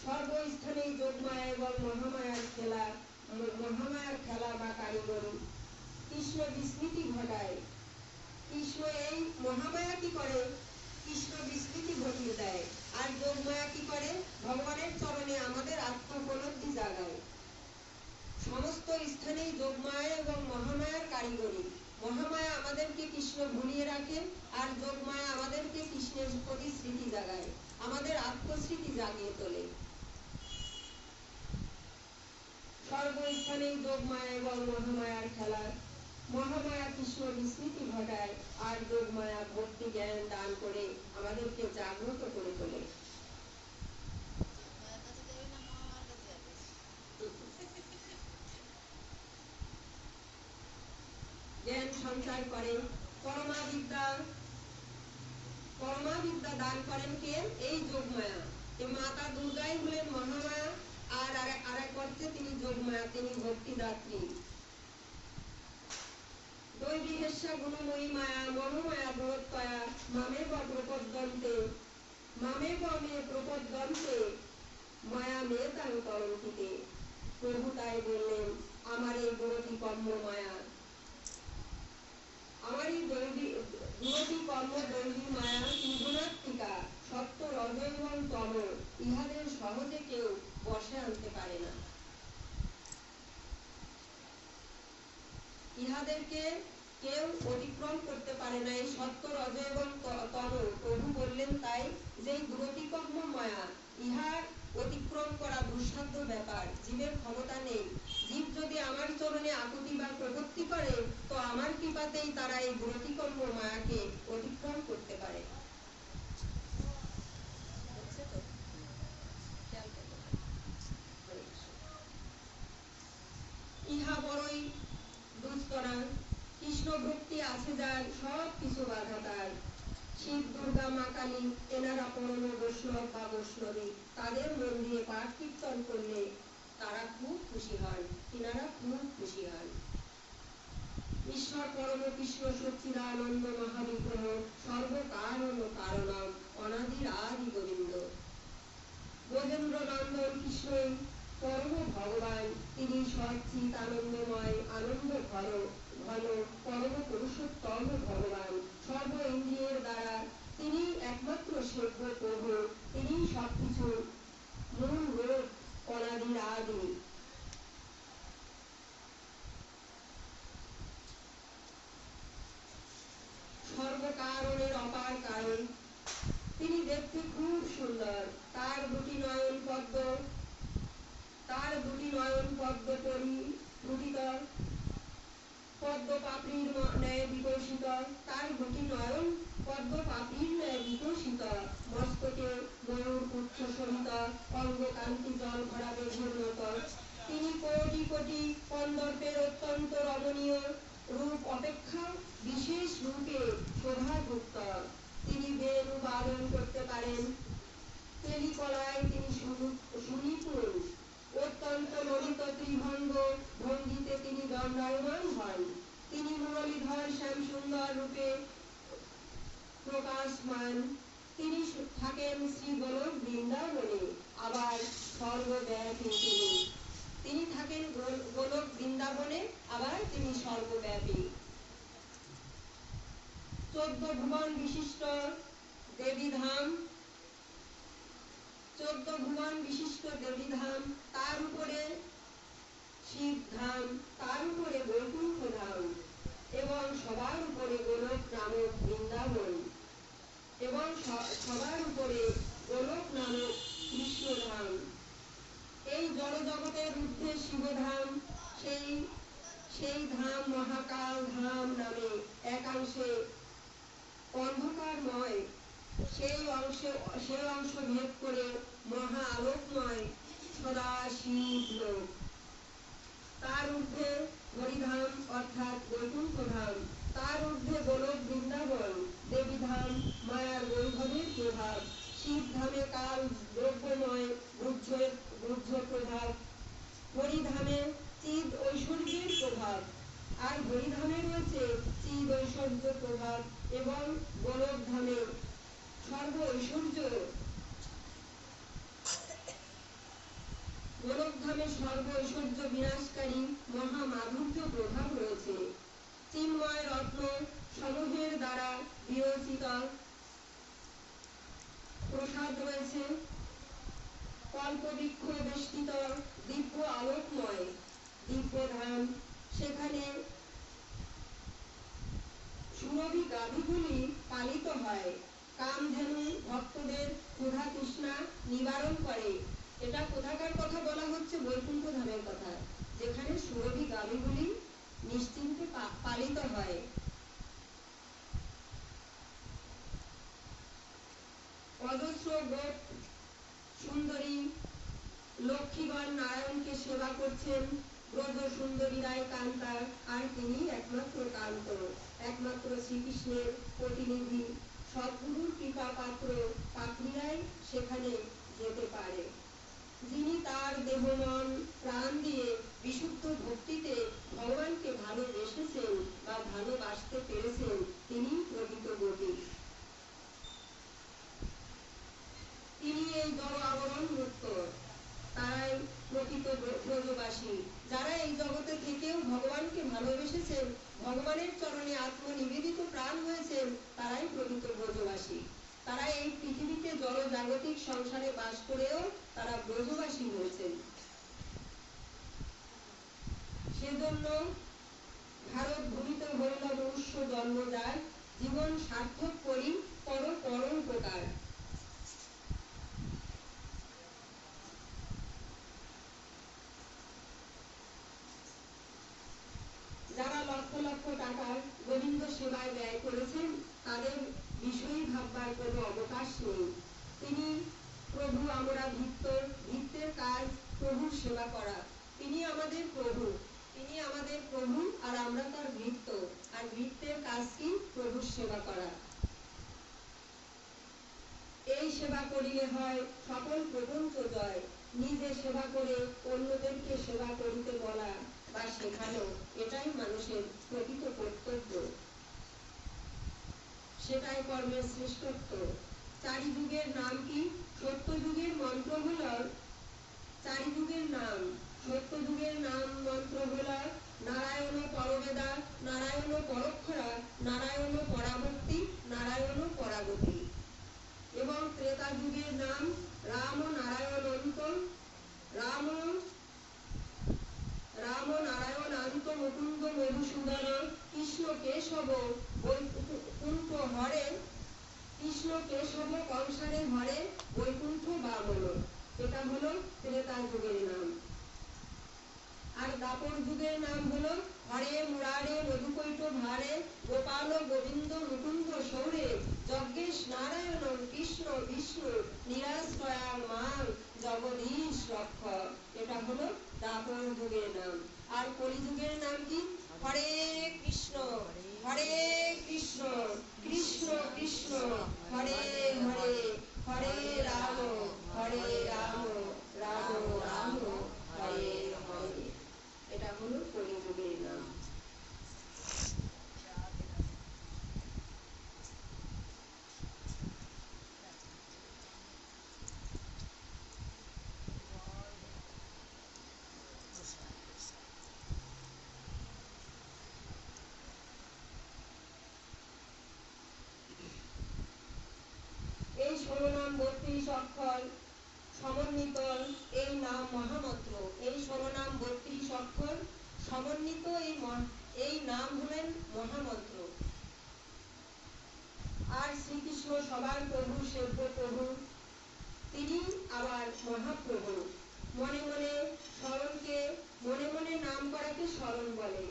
সর্বস্থানে যোগমায়া এবং মহামায়ার খেলা বা কারিগরি। কৃষ্ণ বিস্মৃতি ঘটায়। কৃষ্ণ এই মহামায়া কি করে? কৃষ্ণ বিস্মৃতি ঘটিয়ে দেয়। আর যোগমায়া কি করে? ভগবানের চরণে আমাদের আত্মোপলব্ধি জাগায়। সমস্ত সর্বস্থানেই যোগমায়া এবং মহামায়ার কারিগরি। মহামায়া আমাদেরকে কৃষ্ণ ভুলিয়ে রাখে, আর যোগমায়া আমাদেরকে কৃষ্ণের প্রতি স্মৃতি জাগায়, আমাদের আত্মস্মৃতি জাগিয়ে তোলে। সর্বস্থানেই যোগমায়া এবং মহামায়ার খেলা। মহামায়া কৃষ্ণ বিস্মৃতি ঘটায়, আর যোগমায়া ভক্তি জ্ঞান দান করে আমাদেরকে জাগ্রত করে তোলে। জ্ঞান সঞ্চার করে। পরমাবিদ্যা দান করেন কে? এই যোগমায়া। মাতা দুর্গাই হলেন মহামায়া, আর এক অর্থে তিনি যোগমায়া, তিনি ভক্তিদাত্রী। দৈবীহেস্যা গুণময়ী মায়া মনোমায়া বরত্তয়া মামেব প্রপদ্যন্তে মায়া মেতাং তরন্তিতে। প্রভু তাই বললেন, আমার এই গুণতি কর্ম মায়া, আমার এই গুণতি কর্ম দৈবী মায়া ত্রিগুণাত্মিকা, সত্য রজ এবং তম, ইহাদের সহজে কেউ বশে আনতে পারে না। ইহাদেরকে কেউ অতিক্রম করতে পারে না, এই সত্য রজ এবং তম। প্রভু বললেন তাই যে দুরতিকম্ম মায়া, ইহার অতিক্রম করা দুঃসাধ্য ব্যাপার, জীবের ক্ষমতা নেই। জীব যদি আমার চরণে আকুতি বা প্রপত্তি করে, তো আমার কৃপাতেই তারা এই দুরতিকম্ম মায়াকে অতিক্রম করতে পারে। হচ্ছে তো? খেয়াল করতে হবে। ইহা বড়ই দুস্তরা, কৃষ্ণ ভক্তি আছে যার, সব কিছু বাধা তার। শিব দুর্গা মা কালী এনারা পরম বৈষ্ণব বা বৈষ্ণবী, তাদের মন দিয়ে পাঠ কীর্তন করলে তারা খুব খুশি হন, তিনারা খুব খুশি হন। ঈশ্বর পরম কৃষ্ণ সচ্চিদানন্দ মহাবিগ্রহ, সর্বকারণ কারণম, অনাদির আদি গোবিন্দ। ব্রজেন্দ্র নন্দন কৃষ্ণই পরম ভগবান, তিনি সচ্চিত আনন্দময়, আনন্দ ঘন পরম পুরুষোত্তম ভগবান। সর্ব ইন্দ্রিয়ের দ্বারা তিনি একমাত্র সেব্য প্রভু, তিনি সবকিছু মূল রূপ, অনাদির আদি। সর্বকারণের অপার কারণ, তিনি দেখতে খুব সুন্দর। তার দুটি নয়ন পদ্ম পরিফুটিত, পদ্ম পাপড়ির ন্যায় বিকশিত। তার দুটি নয়ন পদ্ম পাপড়ির ন্যায় বিকশিত, মস্তকে ময়ূর পুচ্ছ শোভিত, অঙ্গ কান্তি জল ভরা মেঘের মত। তিনি কোটি কোটি কন্দর্পের অত্যন্ত রমণীয় রূপ অপেক্ষা বিশেষ রূপে শোভাযুক্ত। তিনি বেণু বাদন করতে পারেন, তেলিকলায় তিনি সুনিপুণ। অত্যন্ত ললিত ত্রিভঙ্গ ভঙ্গিতে তিনি দণ্ডায়মান হন। তিনি মুরলীধর শ্যাম সুন্দর রূপে প্রকাশমান। তিনি থাকেন শ্রী গোলক বৃন্দাবনে, আবার সর্বব্যাপী তিনি থাকেন গোলক বৃন্দাবনে, আবার তিনি সর্বব্যাপী। 14 ভুবন বিশিষ্ট দেবীধাম, তার উপরে শিবধাম, তার উপরে বৈকুণ্ঠ ধাম, এবং সবার উপরে গোলক নামক বৃন্দাবন, এবং সবার উপরে গোলক নামক কৃষ্ণধাম। এই জড়জগতের ঊর্ধ্বে শিবধাম, সেই ধাম মহাকাল ধাম নামে একাংশে অন্ধকারময়, সেই অংশ ভেদ করে মহা আলোকময় সদাশিব লোক। তার ঊর্ধ্বে হরিধাম অর্থাৎ বৈকুণ্ঠ ধাম, তার ঊর্ধ্বে গোলক বৃন্দাবন, দেবীধাম মায়ার বৈভবের প্রভাব, শিবধামে কাল দ্রব্যময় বুদ্ধ প্রভাব, হরিধামে চিদ ঐশ্বর্যের প্রভাব, আর হরিধামে রয়েছে চিদ ঐশ্বর্য প্রভাব, এবং গোলক ধামে সর্ব ঐশ্বর্য, গোলকধামে সর্ব ঐশ্বর্য বিনাশকারী মহামাধুর্য প্রভাব রয়েছে। চিন্ময় রত্ন সমূহের দ্বারা বিরচিত প্রসাদ রয়েছে। কল্পবৃক্ষ বেষ্টিত দিব্য আলোকময় দিব্যধাম, সেখানে সুরভি গাভীগুলি পালিত হয়। কামধেনু ভক্তদের ক্ষুধা তৃষ্ণা নিবারণ করে। এটা কোথাকার কথা বলা হচ্ছে? বৈকুণ্ঠ ধামের কথা, যেখানে সুরভি গাভীগুলি নিশ্চিন্তে পালিত হয়। অজস্র গোপ সুন্দরী লক্ষ্মীগণ নারায়ণকে সেবা করছেন। ব্রজ সুন্দরী রায় কান্তা, আর তিনি একমাত্র কান্ত, একমাত্র শ্রীকৃষ্ণের প্রতিনিধি। সদ্গুরুর কৃপা পাত্র পাত্রীরাই সেখানে যেতে পারে। যিনি তার দেহ মন প্রাণ দিয়ে বিশুদ্ধ ভক্তিতে ভগবানকে ভালোবেসেছেন বা ভালোবাসতে পেরেছেন, তিনি প্রকৃত গতি। তিনি এই জড় আবরণ মুক্ত, তারাই প্রকৃত ব্রজবাসী। যারা এই জগতে থেকেও ভগবানকে ভালোবেসেছেন, ভগবানের চরণে আত্মনিবেদিত প্রাণ হয়েছেন, তারাই প্রকৃত ব্রজবাসী। তারা এই পৃথিবীতে জড় জাগতিক সংসারে বাস করেও তারা ব্রজবাসী হয়েছেন। সেজন্য ভারত ভূমিতে হইল মনুষ্য জন্ম যায়, জীবন সার্থক করি পর পরোপকার। যারা লক্ষ লক্ষ টাকা গোবিন্দ সেবায় ব্যয় করেছেন, তাদের বিষয়ই ভাববার কোনো অবকাশ নেই। তিনি প্রভু, আমরা ভৃত্য, ভৃত্যের কাজ প্রভুর সেবা করা। তিনি আমাদের প্রভু, তিনি আমাদের প্রভু, আর আমরা তার ভৃত্য, আর ভৃত্যের কাজ কি? প্রভুর সেবা করা। এই সেবা করিলে হয় সকল প্রপঞ্চ জয়। নিজে সেবা করে অন্যদেরকে সেবা করিতে বলা বা শেখানো, এটাই মানুষের প্রকৃত কর্তব্য, সেটাই কর্মের শ্রেষ্ঠত্ব। চারি যুগের নাম কি? সত্য যুগের মন্ত্র হল চারি যুগের নাম। সত্য যুগের নাম মন্ত্র হল নারায়ণ পরবেদা, নারায়ণ পরক্ষরা, নারায়ণ পরাভক্তি, নারায়ণ পরাগতি। এবং ত্রেতা যুগের নাম রাম নারায়ণ অন্ত, রাম নারায়ণ আন্ত মুকুন্দ মধুসূদন, কৃষ্ণ কেশব বৈকুণ্ঠ হরে, কৃষ্ণ কেশব কংসারে হরে, বৈকুণ্ঠ বামন। এটা হলো ত্রেতা যুগের নাম। আর দাপর যুগের নাম হলো হরে মুরারে মধুকৈট ভারে, গোপাল গোবিন্দ মুকুন্দ সৌরে, যজ্ঞেশ নারায়ণ কৃষ্ণ বিষ্ণু, নিরাশ্রয়া মান জগদীশ রক্ষক। এটা হলো দাপর যুগের নাম। আর কলিযুগের নাম কি? হরে কৃষ্ণ কৃষ্ণ কৃষ্ণ হরে হরে, হরে রাম রাম রাম হরে হরে। এটা হলো কলিযুগের নাম। এই 16 নাম 32 অক্ষর সমন্বিত এই নাম মহামন্ত্র। এই 16 নাম 32 অক্ষর সমন্বিত এই নাম হলেন মহামন্ত্র। আর শ্রীকৃষ্ণ সবার প্রভু, সেব্য প্রভু, তিনি আবার মহাপ্রভু। মনে মনে স্মরণকে, মনে মনে নাম করাকে স্মরণ বলে,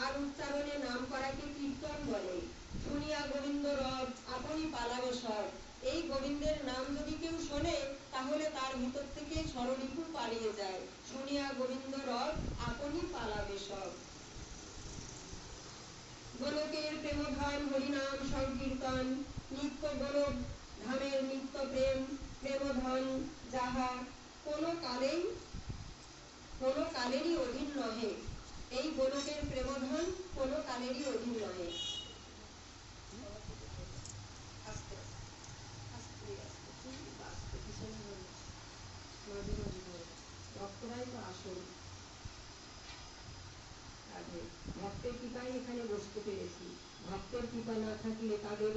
আর উচ্চারণে নাম করাকে কীর্তন বলে। শুনিয়া গোবিন্দ রব আপনি পালাবে সব। এই গোবিন্দের নাম যদি কেউ শোনে, তাহলে তার ভিতর থেকে ষড়রিপু পালিয়ে যায়। শুনিয়া গোবিন্দ রব আপনি পালাবে সব। গোলকের প্রেমধাম হরিনাম সংকীর্তন, নিত্য গোলক ধামের নিত্য প্রেম প্রেমধন, যাহা কোনো কালেরই অধীন নহে। এই গোলকের প্রেমধন কোনো কালেরই অধীন নহে। ভক্তরাই তো আসল। ভক্তের কৃপায় এখানে বসতে পেরেছি। ভক্তের কৃপা না থাকলে, তাদের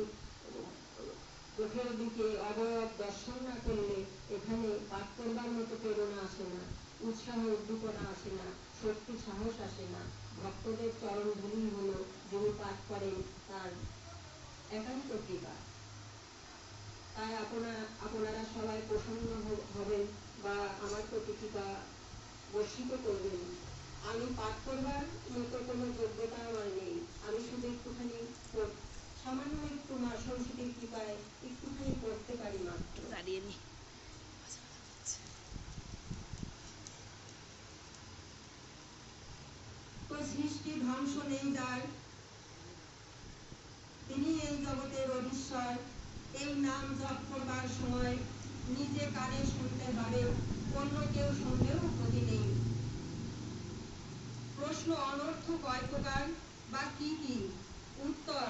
চোখের দিকে অবয়ব দর্শন না করলে এখানে পাঠ করবার মতো প্রেরণা আসে না। উৎসাহ উদ্দীপনা আসে না, শক্তি সাহস আসে না। ভক্তদের চরণ ধুলি হলো যিনি পাঠ করেন তার একান্ত কৃপা। তাই আপনারা সবাই প্রসন্ন হবেন বা আমার প্রতি কৃপা বর্ষিত করবেন। আমি পাঠ করবার মতো কোনো যোগ্যতা আমার নেই। আমি শুধু একটুখানি সামান্য একটু মা সরস্বতীর কৃপায় একটুখানি পড়তে পারি মাত্র। দাঁড়িয়ে নি তো সৃষ্টি ধ্বংস নেই যার, তিনি এই জগতের অধীশ্বর। এই নাম জপ করবার সময় নিজে কানে শুনতে হবে, অন্য কেউ শুনলেও ক্ষতি নেই। প্রশ্ন, অনর্থ কয় প্রকার বা কি কি? উত্তর,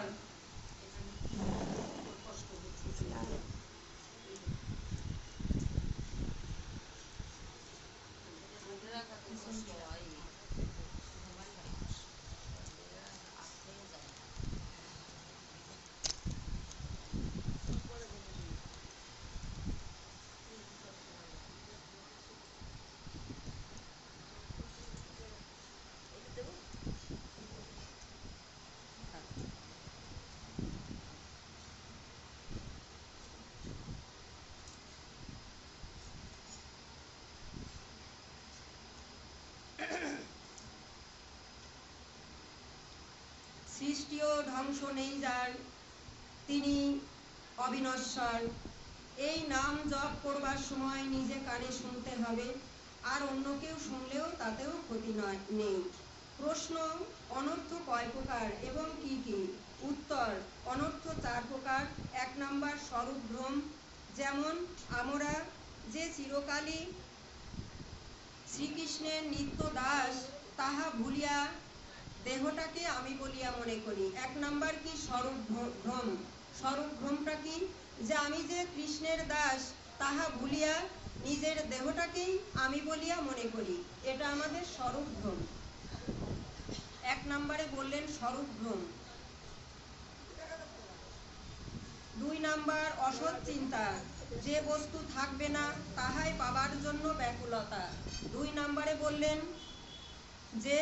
সৃষ্টি ও ধ্বংস নেই যার, তিনি অবিনশ্বর। এই নাম জপ করবার সময় নিজে কানে শুনতে হবে, আর অন্য কেউ শুনলেও তাতেও ক্ষতি নেই। প্রশ্ন, অনর্থ কয় প্রকার এবং কি কি? উত্তর, অনর্থ 4 প্রকার। 1 নাম্বার স্বরূপ ভ্রম, যেমন আমরা যে চিরকালই শ্রীকৃষ্ণের নিত্য দাস, তাহা ভুলিয়া দেহটাকে আমি বলিয়া মনে করি। 1 নাম্বার কি? স্বরূপ ভ্রম। স্বরূপ ভ্রমটা কি? যে আমি যে কৃষ্ণের দাস, তাহা ভুলিয়া নিজের দেহটাকেই আমি বলিয়া মনে করি, এটা আমাদের স্বরূপ ভ্রম। 1 নাম্বারে বললেন স্বরূপ ভ্রম। 2 নাম্বার অসৎ চিন্তা, যে বস্তু থাকবে না তাহাই পাবার জন্য ব্যাকুলতা। 2 নাম্বারে বললেন যে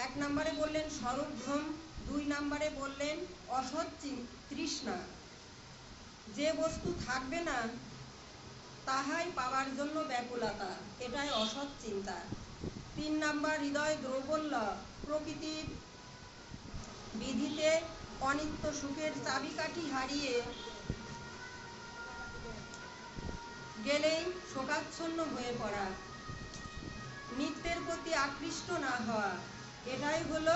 1 নাম্বারে বললেন স্বরূপ ভ্রম, 2 নাম্বারে বললেন অসৎ তৃষ্ণা, যে বস্তু থাকবে না তাহাই পাওয়ার জন্য ব্যাকুলতা, এটাই অসৎ চিন্তা। 3 নাম্বার হৃদয় দ্রবল্য, প্রকৃতির বিধিতে অনিত্য সুখের চাবিকাঠি হারিয়ে গেলেই শোকাচ্ছন্ন হয়ে পড়া, নিত্যের প্রতি আকৃষ্ট না হওয়া, এটাই হলো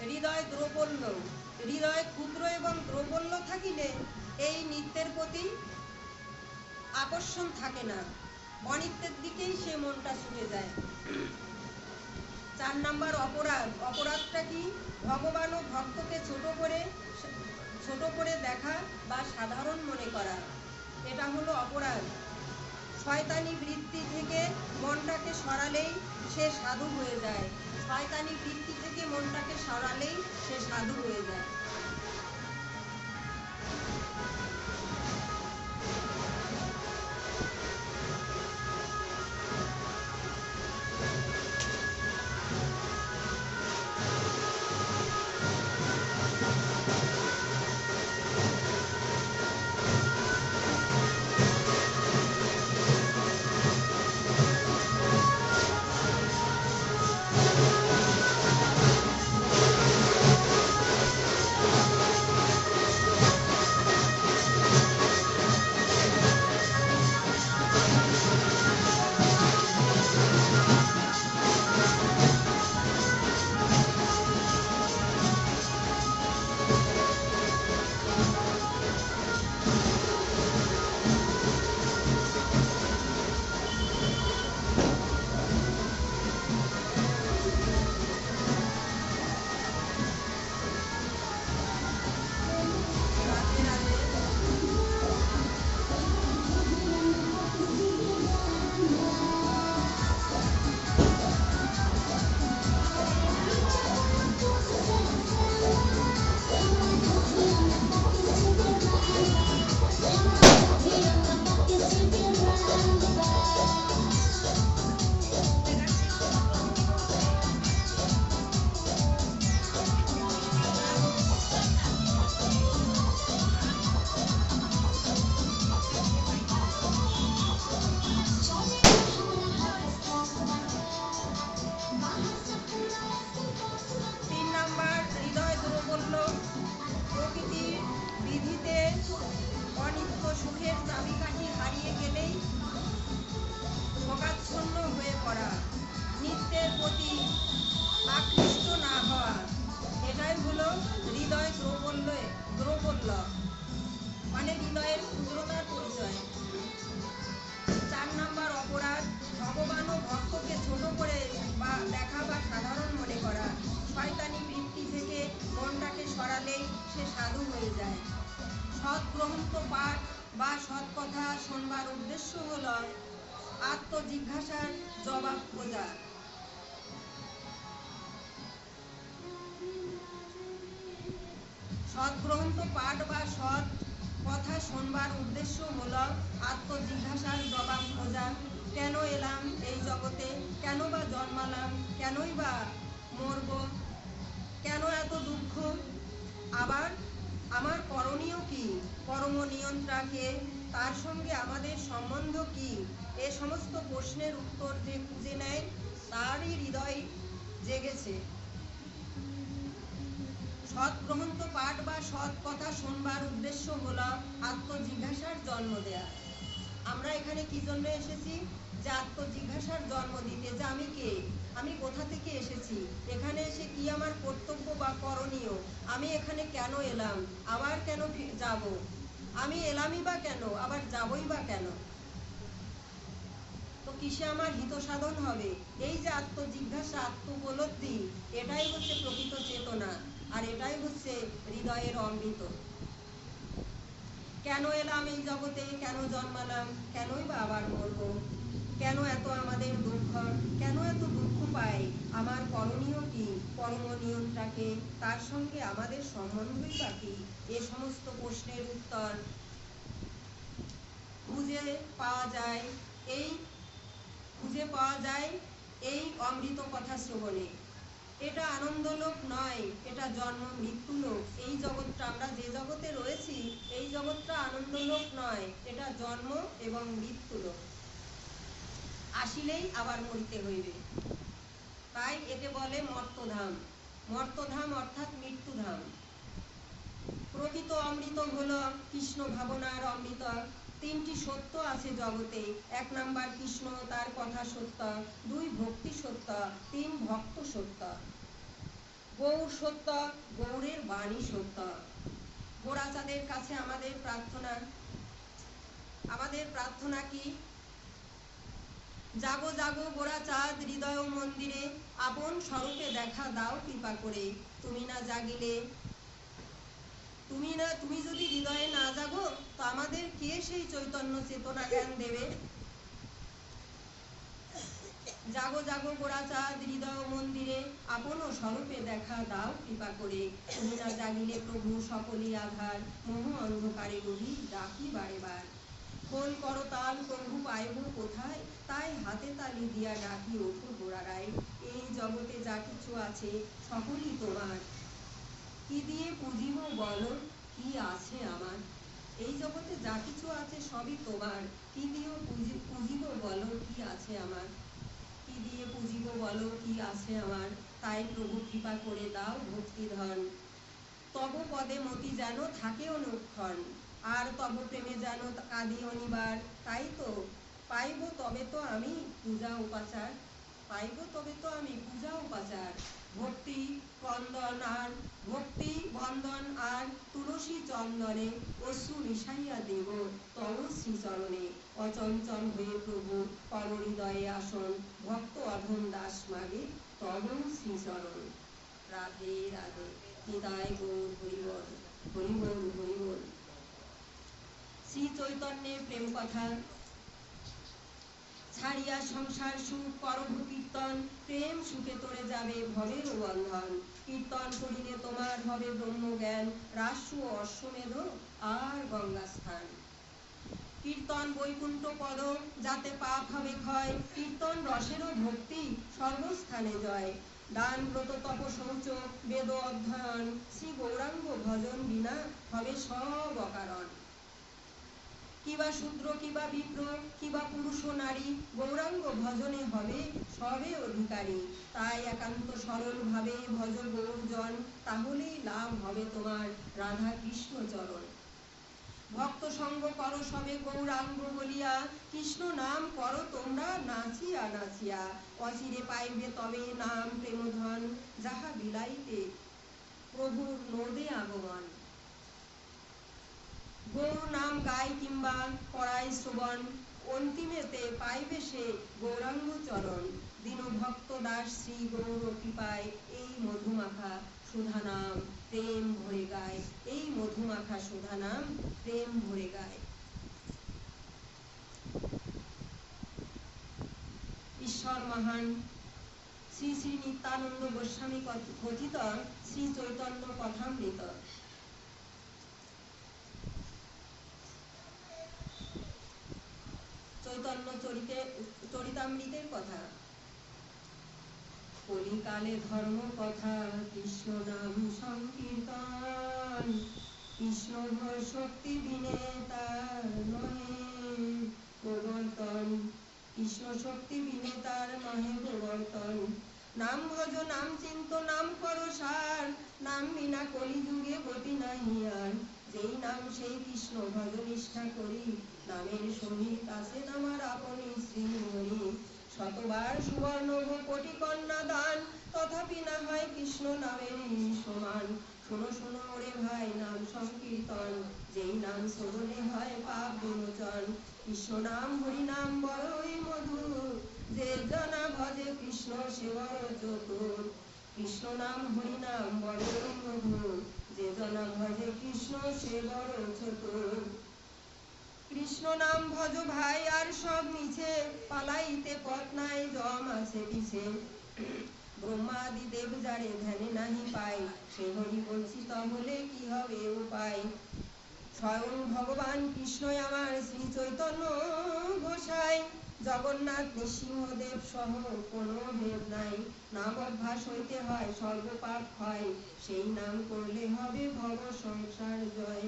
হৃদয় দ্রবল্য। হৃদয় ক্ষুদ্র এবং দ্রবল্য থাকিলে এই নিত্যের প্রতি আকর্ষণ থাকে না, অনিত্যের দিকেই সে মনটা ছুটে যায়। 4 নাম্বার অপরাধ। অপরাধটা কি? ভগবান ও ভক্তকে ছোট করে দেখা বা সাধারণ মনে করা, এটা হলো অপরাধ। শয়তানি বৃত্তি থেকে মনটাকে সরালেই সে সাধু হয়ে যায়। শয়তানি বৃত্তি থেকে মনটাকে সরালেই সে সাধু হয়ে যায়। দ্রৌপল্লব মানে হৃদয়ের ক্ষুদ্রতার পরিচয়। 4 নাম্বার অপরাধ, ভগবান ও ভক্তকে ছোট করে বা দেখা বা সাধারণ মনে করা। শয়তানি বৃত্তি থেকে মনটাকে সরালেই সে সাধু হয়ে যায়। সৎ গ্রন্থ পাঠ বা সৎ কথা শোনবার উদ্দেশ্য হল আত্মজিজ্ঞাসার জবাব খোঁজা। সৎ গ্রন্থ পাঠ বা সৎ কথা শোনবার উদ্দেশ্য হল আত্মজিজ্ঞাসার জবাব খোঁজা। কেন এলাম এই জগতে, কেন বা জন্মালাম, কেনই বা মরব, কেন এত দুঃখ, আবার আমার করণীয় কি, পরম নিয়ন্ত্রণকে, তার সঙ্গে আমাদের সম্বন্ধ কি, এ সমস্ত প্রশ্নের উত্তর যে খুঁজে নেয় তারই হৃদয় জেগেছে। সৎ গ্রন্থ পাঠ বা সৎ কথা শুনবার উদ্দেশ্য হল আত্মজিজ্ঞাসার জন্ম দেয়া। আমরা এখানে কি জন্য এসেছি? যে আত্মজিজ্ঞাসার জন্ম দিতে, যে আমি কে, আমি কোথা থেকে এসেছি, এখানে এসে কি আমার কর্তব্য বা করণীয়, আমি এখানে কেন এলাম, আবার কেন যাব, আমি এলামই বা কেন, আবার যাবই বা কেন, তো কিসে আমার হিত সাধন হবে। এই যে আত্মজিজ্ঞাসা, আত্মোপলব্ধি, এটাই হচ্ছে প্রকৃত চেতনা, আর এটাই হচ্ছে হৃদয়ের অমৃত। কেন এলাম এই জগতে, কেন জন্মালাম, কেনই বা আবার মরব, কেন এত আমাদের দুঃখ, কেন এত দুঃখ পাই, আমার করণীয় কি, পরম নিয়ন্ত্রণকে, তার সঙ্গে আমাদের সম্বন্ধই বা কি, এ সমস্ত প্রশ্নের উত্তর খুঁজে পাওয়া যায় এই অমৃত কথা শ্রবণে। এটা আনন্দলোক নয়, এটা জন্ম মৃত্যু লোক। এই জগৎটা, আমরা যে জগতে রয়েছি, এই জগৎটা আনন্দলোক নয়, এটা জন্ম এবং মৃত্যু লোক। আসিলেই আবার মরিতে হইবে, তাই একে বলে মর্তধাম। মর্তধাম অর্থাৎ মৃত্যুধাম। প্রকৃত অমৃত হলো কৃষ্ণ ভাবনার অমৃত। 3টি সত্য আছে জগতে। 1 নাম্বার কৃষ্ণ, তার কথা সত্য। 2 ভক্তি সত্য। 3 ভক্ত সত্য। গৌর সত্য, গৌরের বাণী সত্য। গোরাচাঁদের কাছে আমাদের প্রার্থনা কি? জাগো জাগো গোরাচাঁদ হৃদয় মন্দিরে, আপন স্বরূপে দেখা দাও কৃপা করে। তুমি যদি হৃদয়ে না জাগো, তো আমাদের কে সেই চৈতন্য চেতনা জ্ঞান দেবে? জাগো জাগো গোরাচাঁদ হৃদয় মন্দিরে, আপন স্বরূপে দেখা দাও কৃপা করে। তুমি না জাগিলে প্রভু সকলই আধার, মোহ অন্ধকারে গভীর ডাকি বারে বার। খোল করতাল প্রভু পাইব কোথায়, তাই হাতে তালি দিয়া ডাকি ওঠো গোরারাই। এই জগতে যা কিছু আছে সকলই তোমার, কি দিয়ে পুজিব বলো কি আছে আমার। এই জগতে যা কিছু আছে সবই তোমার, কি দিয়ে পুজিব বলো কি আছে আমার, কি দিয়ে পুজিব বলো কি আছে আমার। তাই প্রভু কৃপা করে দাও ভক্তি ধন, তব পদে মতি যেন থাকে অনুক্ষণ, আর তব প্রেমে যেন কাঁদি অনিবার। তাই তো পাইব তবে তো আমি পূজা উপাচার, ভক্তি বন্দন আর তুলসী চন্দনে, অশ্রু মিশাইয়া দেব তব শ্রীচরণে। অচঞ্চল হয়ে প্রভু কর হৃদয়ে আসন, ভক্ত অধম দাস মাগে তব শ্রীচরণ। রাধে রাধে, নিতাই গৌর হরিবল, হরিবল হরিবল। শ্রী চৈতন্যের প্রেম কথা। ছাড়িয়া সংসার সুখ করভ কীর্তন, প্রেম সুখে তোরে যাবে ভবের বন্ধন। কীর্তন করিলে তোমার হবে ব্রহ্মজ্ঞান, রাসু অশ্বমেধ আর গঙ্গা স্থান। কীর্তন বৈকুণ্ঠ পদ, যাতে পাপ হবে ক্ষয়, কীর্তন রসেরও ভক্তি সর্বস্থানে জয়। দান ব্রত তপ শৌচ বেদ অধ্যয়ন, শ্রী গৌরাঙ্গ ভজন বিনা হবে সব অকারণ। কিবা শূদ্র কিবা বিপ্র কিবা পুরুষ নারী, গৌরাঙ্গ ভজনে হবে সবে অধিকারী। তাই একান্ত সরল ভাবে ভজ গৌরজন, তাহলেই লাভ হবে তোমার রাধা কৃষ্ণ চরণ। ভক্ত সঙ্গ করো সবে গৌরাঙ্গ বলিয়া, কৃষ্ণ নাম করো তোমরা নাচিয়া নাচিয়া। অচিরে পাইবে তবে নাম প্রেমধন, যাহা বিলাইতে প্রভুর নদে আগমন। গৌর নাম গাই কিংবা করাই শ্রবণ, অন্তিমেতে পাইবে সে গৌরাঙ্গ চরণ। দীনু ভক্ত দাস শ্রী গৌর কৃপায় এই মধুমাখা সুধা নাম প্রেম ভরে গায়, এই মধুমাখা সুধা নাম প্রেম ভরে গায়। ঈশ্বর মহান। শ্রী শ্রী নিত্যানন্দ গোস্বামী কথিত শ্রী চৈতন্য কথামৃত। চৈতন্য চরিতামৃতের কথা। কলিকালে ধর্ম কথা কৃষ্ণ নাম সংকীর্তন, কৃষ্ণ শক্তি বিনে তার নহে প্রবর্তন, কৃষ্ণ শক্তি বিনে তার নহে প্রবর্তন। নাম ভজ নাম চিন্ত নাম করো সার, নাম বিনা কলিযুগে গতি নাহি আর। যেই নাম সেই কৃষ্ণ ভজ নিষ্ঠা করি, নামের সহিত আছে আমার আপনি শ্রীহরি। শতবার সুবর্ণ কোটি কন্যা দান, তথাপি না হয় কৃষ্ণ নামেরই সমান। শোনো শোনো ওরে ভাই নাম সংকীর্তন, যেই নাম শ্রবণে হয় পাপ বিমোচন। কৃষ্ণ নাম হরি নাম বড়ই মধুর, যে জনা ভজে কৃষ্ণ সে বড় চতুর। কৃষ্ণ নাম হরি নাম বড়ই মধুর, যে জনা ভজে কৃষ্ণ সে বড় চতুর। কৃষ্ণ নাম ভজ ভাই আর সব মিছে, পালাইতে পথ নাই জম আছে পিছে। ব্রহ্মাদি দেব যারে ধ্যানে নাহি পাই, সে হরি বঞ্চিত হলে কি হবে উপায়। স্বয়ং ভগবান কৃষ্ণই আমার শ্রী চৈতন্য গোসাই, জগন্নাথ নৃসিংহদেব সহ কোনো ভেদ নাই। নাম অভ্যাস হইতে হয় সর্বপাপ হয়, সেই নাম করলে হবে ভব সংসার জয়।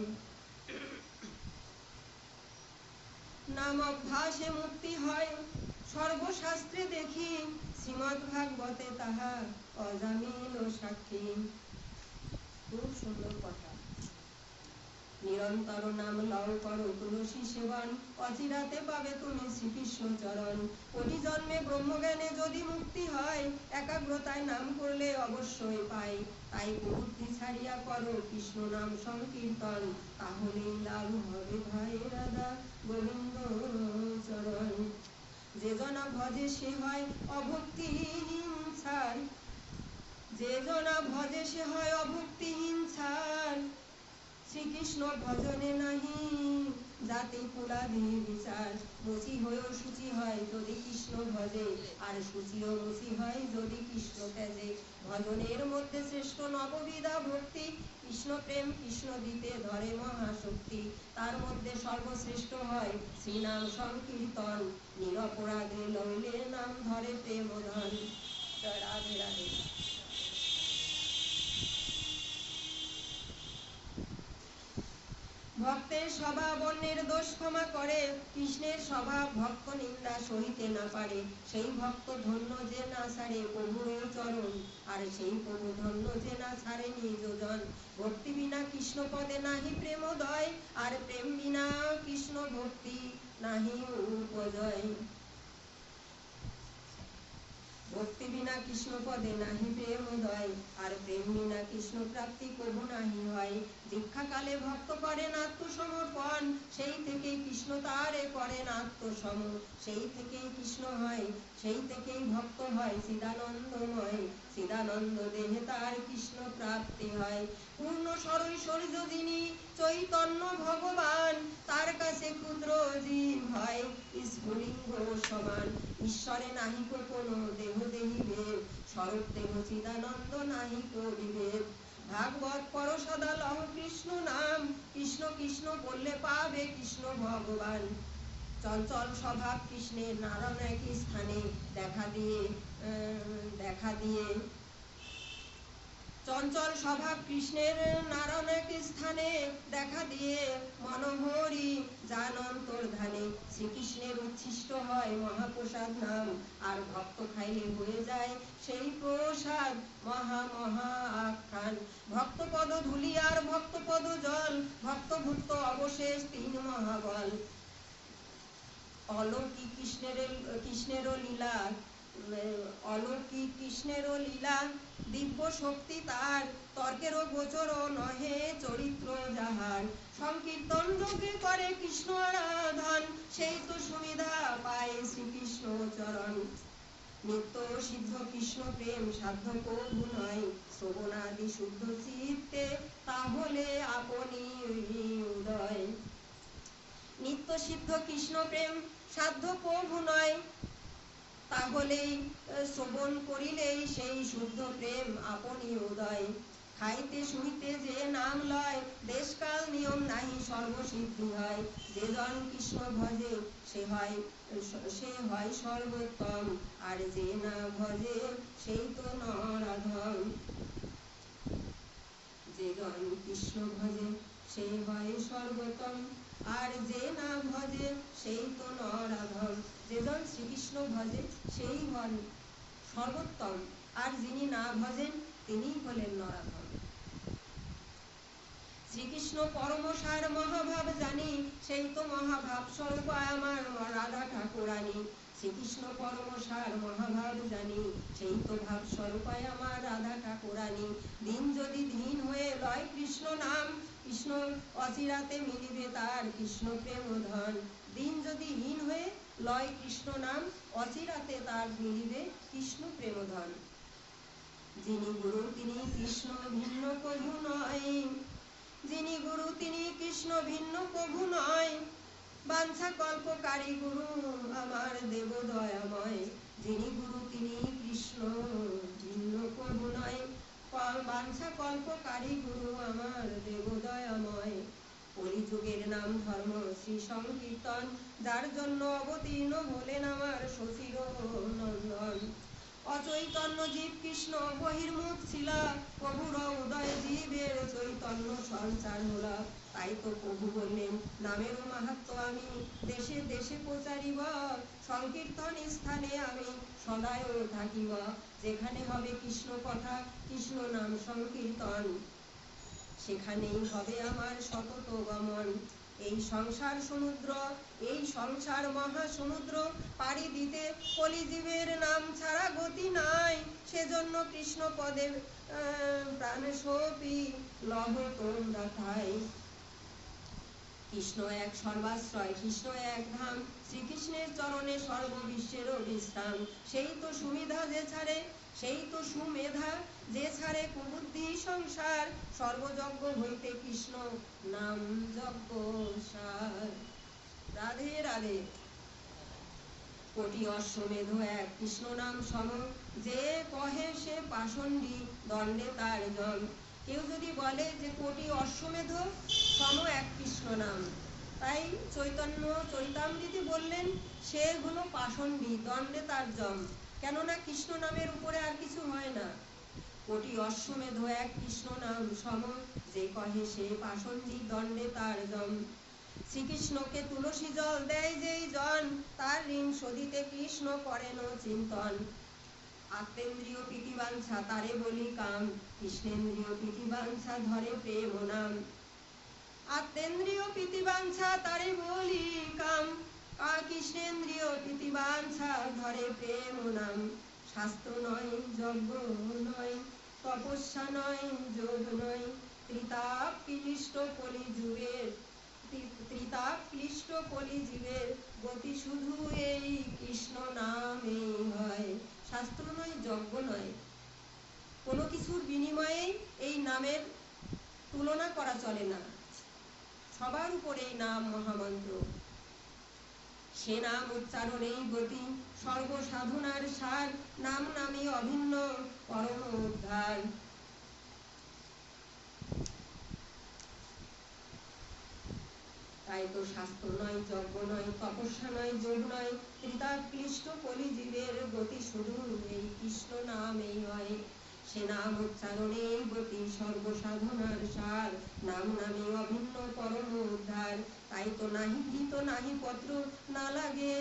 নাম অভ্যাসে মুক্তি হয় সর্বশাস্ত্রে দেখি, শ্রীমদ্ ভাগবতে তাহা অজামিল সাক্ষী। খুব সুন্দর কথা। নিরন্তর নাম লও করো তুলসী সেবন, অচিরাতে পাবে তুমি শ্রীকৃষ্ণ চরণ। কোটি জন্মে ব্রহ্মজ্ঞানে যদি মুক্তি হয়, একাগ্রতায় নাম করলে অবশ্যই পাই। তাই বুদ্ধি ছাড়িয়া করো কৃষ্ণ নাম সংকীর্তন, তাহলেই লাভ হবে ভাই রাধা গোবিন্দ চরণ। যে জনা ভজে সে হয় অভক্তিহীন ছাড়, যে জনা ভজে সে হয় অভক্তিহীন ছাড়। শ্রীকৃষ্ণ ভজনে নাহি জাতি কুলাদি বিচার। মুচি হয়েও শুচি হয় যদি কৃষ্ণ ভজে, আর শুচিও মুচি হয় যদি কৃষ্ণ ত্যাজে। ভজনের মধ্যে শ্রেষ্ঠ নববিধা ভক্তি, কৃষ্ণ প্রেম কৃষ্ণ দিতে ধরে মহাশক্তি। তার মধ্যে সর্বশ্রেষ্ঠ হয় শ্রীনাম সংকীর্তন, নিরপরাধে লইলে নাম ধরে প্রেম ধন। রাধে রাধে। ভক্তের স্বভাব অন্যের দোষ ক্ষমা করে, কৃষ্ণের স্বভাব ভক্ত নিন্দা সহিতে না পারে। সেই ভক্ত ধন্য যে না ছাড়ে প্রভুর চরণ, আর সেই প্রভু ধন্য যে না ছাড়ে নিজ জন। ভক্তি বিনা কৃষ্ণ পদে নাহি প্রেমোদয়, আর প্রেম বিনা কৃষ্ণ ভক্তি নাহি উপজয়। ভক্তি বিনা কৃষ্ণ পদে নাহি প্রেমোদয়, আর প্রেম বিনা কৃষ্ণ প্রাপ্তি কবু নাহি হয়। দীক্ষাকালে ভক্ত করেন আত্মসমর্পণ, সেই থেকেই কৃষ্ণ তারে করেন আত্মসম। সেই থেকেই কৃষ্ণ হয়, সেই থেকেই ভক্ত হয় চিদানন্দময়। চিদানন্দ দেহে তার কৃষ্ণ প্রাপ্তি হয়। পূর্ণ সরৈশ্বর্য যিনি চৈতন্য ভগবান, তার কাছে ক্ষুদ্র জীব হয় স্ফুলিঙ্গ সমান। ঈশ্বরে নাহিক কোনো দেহ দেহি ভেদ, স্বরূপ দেহ চিদানন্দ নাহিক বিভেদ। ভাগবত পর সদা লহ কৃষ্ণ নাম, কৃষ্ণ কৃষ্ণ বললে পাবে কৃষ্ণ ভগবান। চঞ্চল স্বভাব কৃষ্ণের নারায়ণ একই স্থানে দেখা দিয়ে চঞ্চল স্বভাব কৃষ্ণের নারায়ণ এক স্থানে দেখা দিয়ে, মনোহরি যান অন্তর্ধানে। শ্রীকৃষ্ণের উচ্ছিষ্ট হয় মহাপ্রসাদ নাম, আর ভক্ত খাইলে হয়ে যায় সেই প্রসাদ মহা মহা আখ্যান। ভক্তপদ ধুলি আর ভক্তপদ জল, ভক্তভুক্ত অবশেষ তিন মহাবল। অলৌকিক কৃষ্ণেরও লীলা অলৌকিক কৃষ্ণেরও লীলা, দিব্য শক্তি তার, তর্কেরও গোচর নহে চরিত্র যাহার। সংকীর্তন যোগে করে কৃষ্ণ আরাধন, সেই তো সুবিধা পায় শ্রীকৃষ্ণ চরণ। নিত্য সিদ্ধ কৃষ্ণ প্রেম সাধ্য প্রভু নয়, শ্রবণাদি শুদ্ধ চিত্তে তাহলে আপনি উদয়। নিত্য সিদ্ধ কৃষ্ণ প্রেম সাধ্য প্রভু নয়, তাহলেই শ্রবণ করিলেই সেই শুদ্ধ প্রেম আপনি উদয়। খাইতে শুইতে যে নাম লয়, দেশকাল নিয়ম নাহি সর্বসিদ্ধি হয়। যে জন কৃষ্ণ ভজে সে হয় সর্বোত্তম, আর যে না ভজে সেই তো নরাধম। যে জন কৃষ্ণ ভজে সেই হয় সর্বোত্তম, আর যে না ভজে সেই তো নরাধম। যে জন শ্রীকৃষ্ণ ভজে সেই হন সর্বোত্তম, আর যিনি না ভজেন তিনি হলেন নরাধম। শ্রীকৃষ্ণ পরমসার মহাভাব জানি, সেই তো মহাভাব স্বরূপ আমার রাধা ঠাকুরানী। শ্রীকৃষ্ণ পরমসার মহাভাব জানি, সেই তো ভাব স্বরূপ আমার রাধা ঠাকুরানী। দিন যদি দিন হয়ে লয় কৃষ্ণ নাম, কৃষ্ণ অচিরাতে মিলিবে তার কৃষ্ণ প্রেম ধন। দিন যদি হীন হয়ে লয় কৃষ্ণ নাম, অচিরাতে তার মিলিবে কৃষ্ণ প্রেম ধন। যিনি গুরু তিনি কৃষ্ণ ভিন্ন কভু নয়, যিনি গুরু তিনি কৃষ্ণ ভিন্ন প্রভু নয়। বাঞ্ছা কল্পকারী গুরু আমার দেব দয়াময়, যিনি গুরু তিনি কৃষ্ণ ভিন্ন প্রভু নয়। বাঞ্ছা কল্পকারী গুরু আমার দেব দয়াময়। কলিযুগের নাম ধর্ম শ্রী সংকীর্তন, যার জন্য অবতীর্ণ হলেন আমার শশীর নন্দন। অচৈতন্য জীব কৃষ্ণ বহির্মুখ ছিল, প্রভুর উদয় জীবের চৈতন্য সঞ্চার হল। তাই তো প্রভু বললেন নামের মাহাত্ম আমি দেশে দেশে প্রচারিব, সংকীর্তন স্থানে আমি সদায় থাকিব। যেখানে হবে কৃষ্ণ কথা কৃষ্ণ নাম সংকীর্তন, সেখানেই হবে আমার সতত গমন। এই সংসার সমুদ্র, এই সংসার মহাসমুদ্র পাড়ি দিতে কলিজীবের নাম ছাড়া গতি নাই। সেজন্য কৃষ্ণ পদে প্রাণ সপি লহ তোমরা ঠাই। কৃষ্ণ এক সর্বাশ্রয়, কৃষ্ণ এক ধাম, শ্রীকৃষ্ণের চরণে সর্ববিশ্বের বিশ্রাম। সেই তো সুবিধা যে ছাড়ে, সেই তো সুমেধা যে ছাড়ে কুবুদ্ধি সংসার। সর্বযজ্ঞ হইতে কৃষ্ণ নাম যজ্ঞ সার। রাধে রাধে। কোটি অশ্বমেধ এক কৃষ্ণ নাম সম, যে কহে সে পাষণ্ডী দণ্ডে তার জম। কেউ যদি বলে যে কোটি অশ্বমেধ সম এক কৃষ্ণ নাম, তাই চৈতন্য চৈতামৃতি বললেন সে হলো পাষণ্ডী, দণ্ডে তার জম। কেননা কৃষ্ণ নামের উপরে আর কিছু হয় না। কোটি অশ্বমেধ এক কৃষ্ণ নাম সম, যে কহে সে পাষণ্ডী দণ্ডে তার জম। শ্রীকৃষ্ণকে তুলসী জল দেয় যেই জন, তার ঋণ শোধিতে কৃষ্ণ করেন চিন্তন। আত্মেন্দ্রিয় প্রীতিবাঞ্ছা তারে বলি কাম, কৃষ্ণেন্দ্রিয় প্রীতিবাঞ্ছা ধরে প্রেম নাম। আত্মেন্দ্রিয় প্রীতিবাঞ্ছা তারে বলি কাম, কৃষ্ণেন্দ্রিয় প্রীতিবাঞ্ছা ধরে প্রেম নাম। শাস্ত্র নয় যজ্ঞ নয় তপস্যা নয় যোগ নয়, ত্রিতাপ ক্লিষ্ট কলিযুগের, ত্রিতাপ ক্লিষ্ট কলিযুগের গতি শুধু এই কৃষ্ণ নামেই হয়। শাস্ত্র নয় যজ্ঞ নয়, কোনো কিছুর বিনিময়ে এই নামের তুলনা করা চলে না। সবার উপরে এই নাম মহামন্ত্র। সে নাম উচ্চারণেই গতি সর্বসাধনার সার, নাম নামে অভিন্ন পরম উদ্ধার। তাই তো শাস্ত্র নয় যজ্ঞ নয় তপস্যা নয় যোগ নয়, ত্রিতাপ ক্লিষ্ট কলিজীবের গতি শুধু এই কৃষ্ণ নামেই হয়। সে নাম উচ্চারণেই গতি সর্বসাধনার সার, নাম নামে অভিন্ন পরম উদ্ধার। তাই তো নাহি ভীত নাহি পত্র না লাগে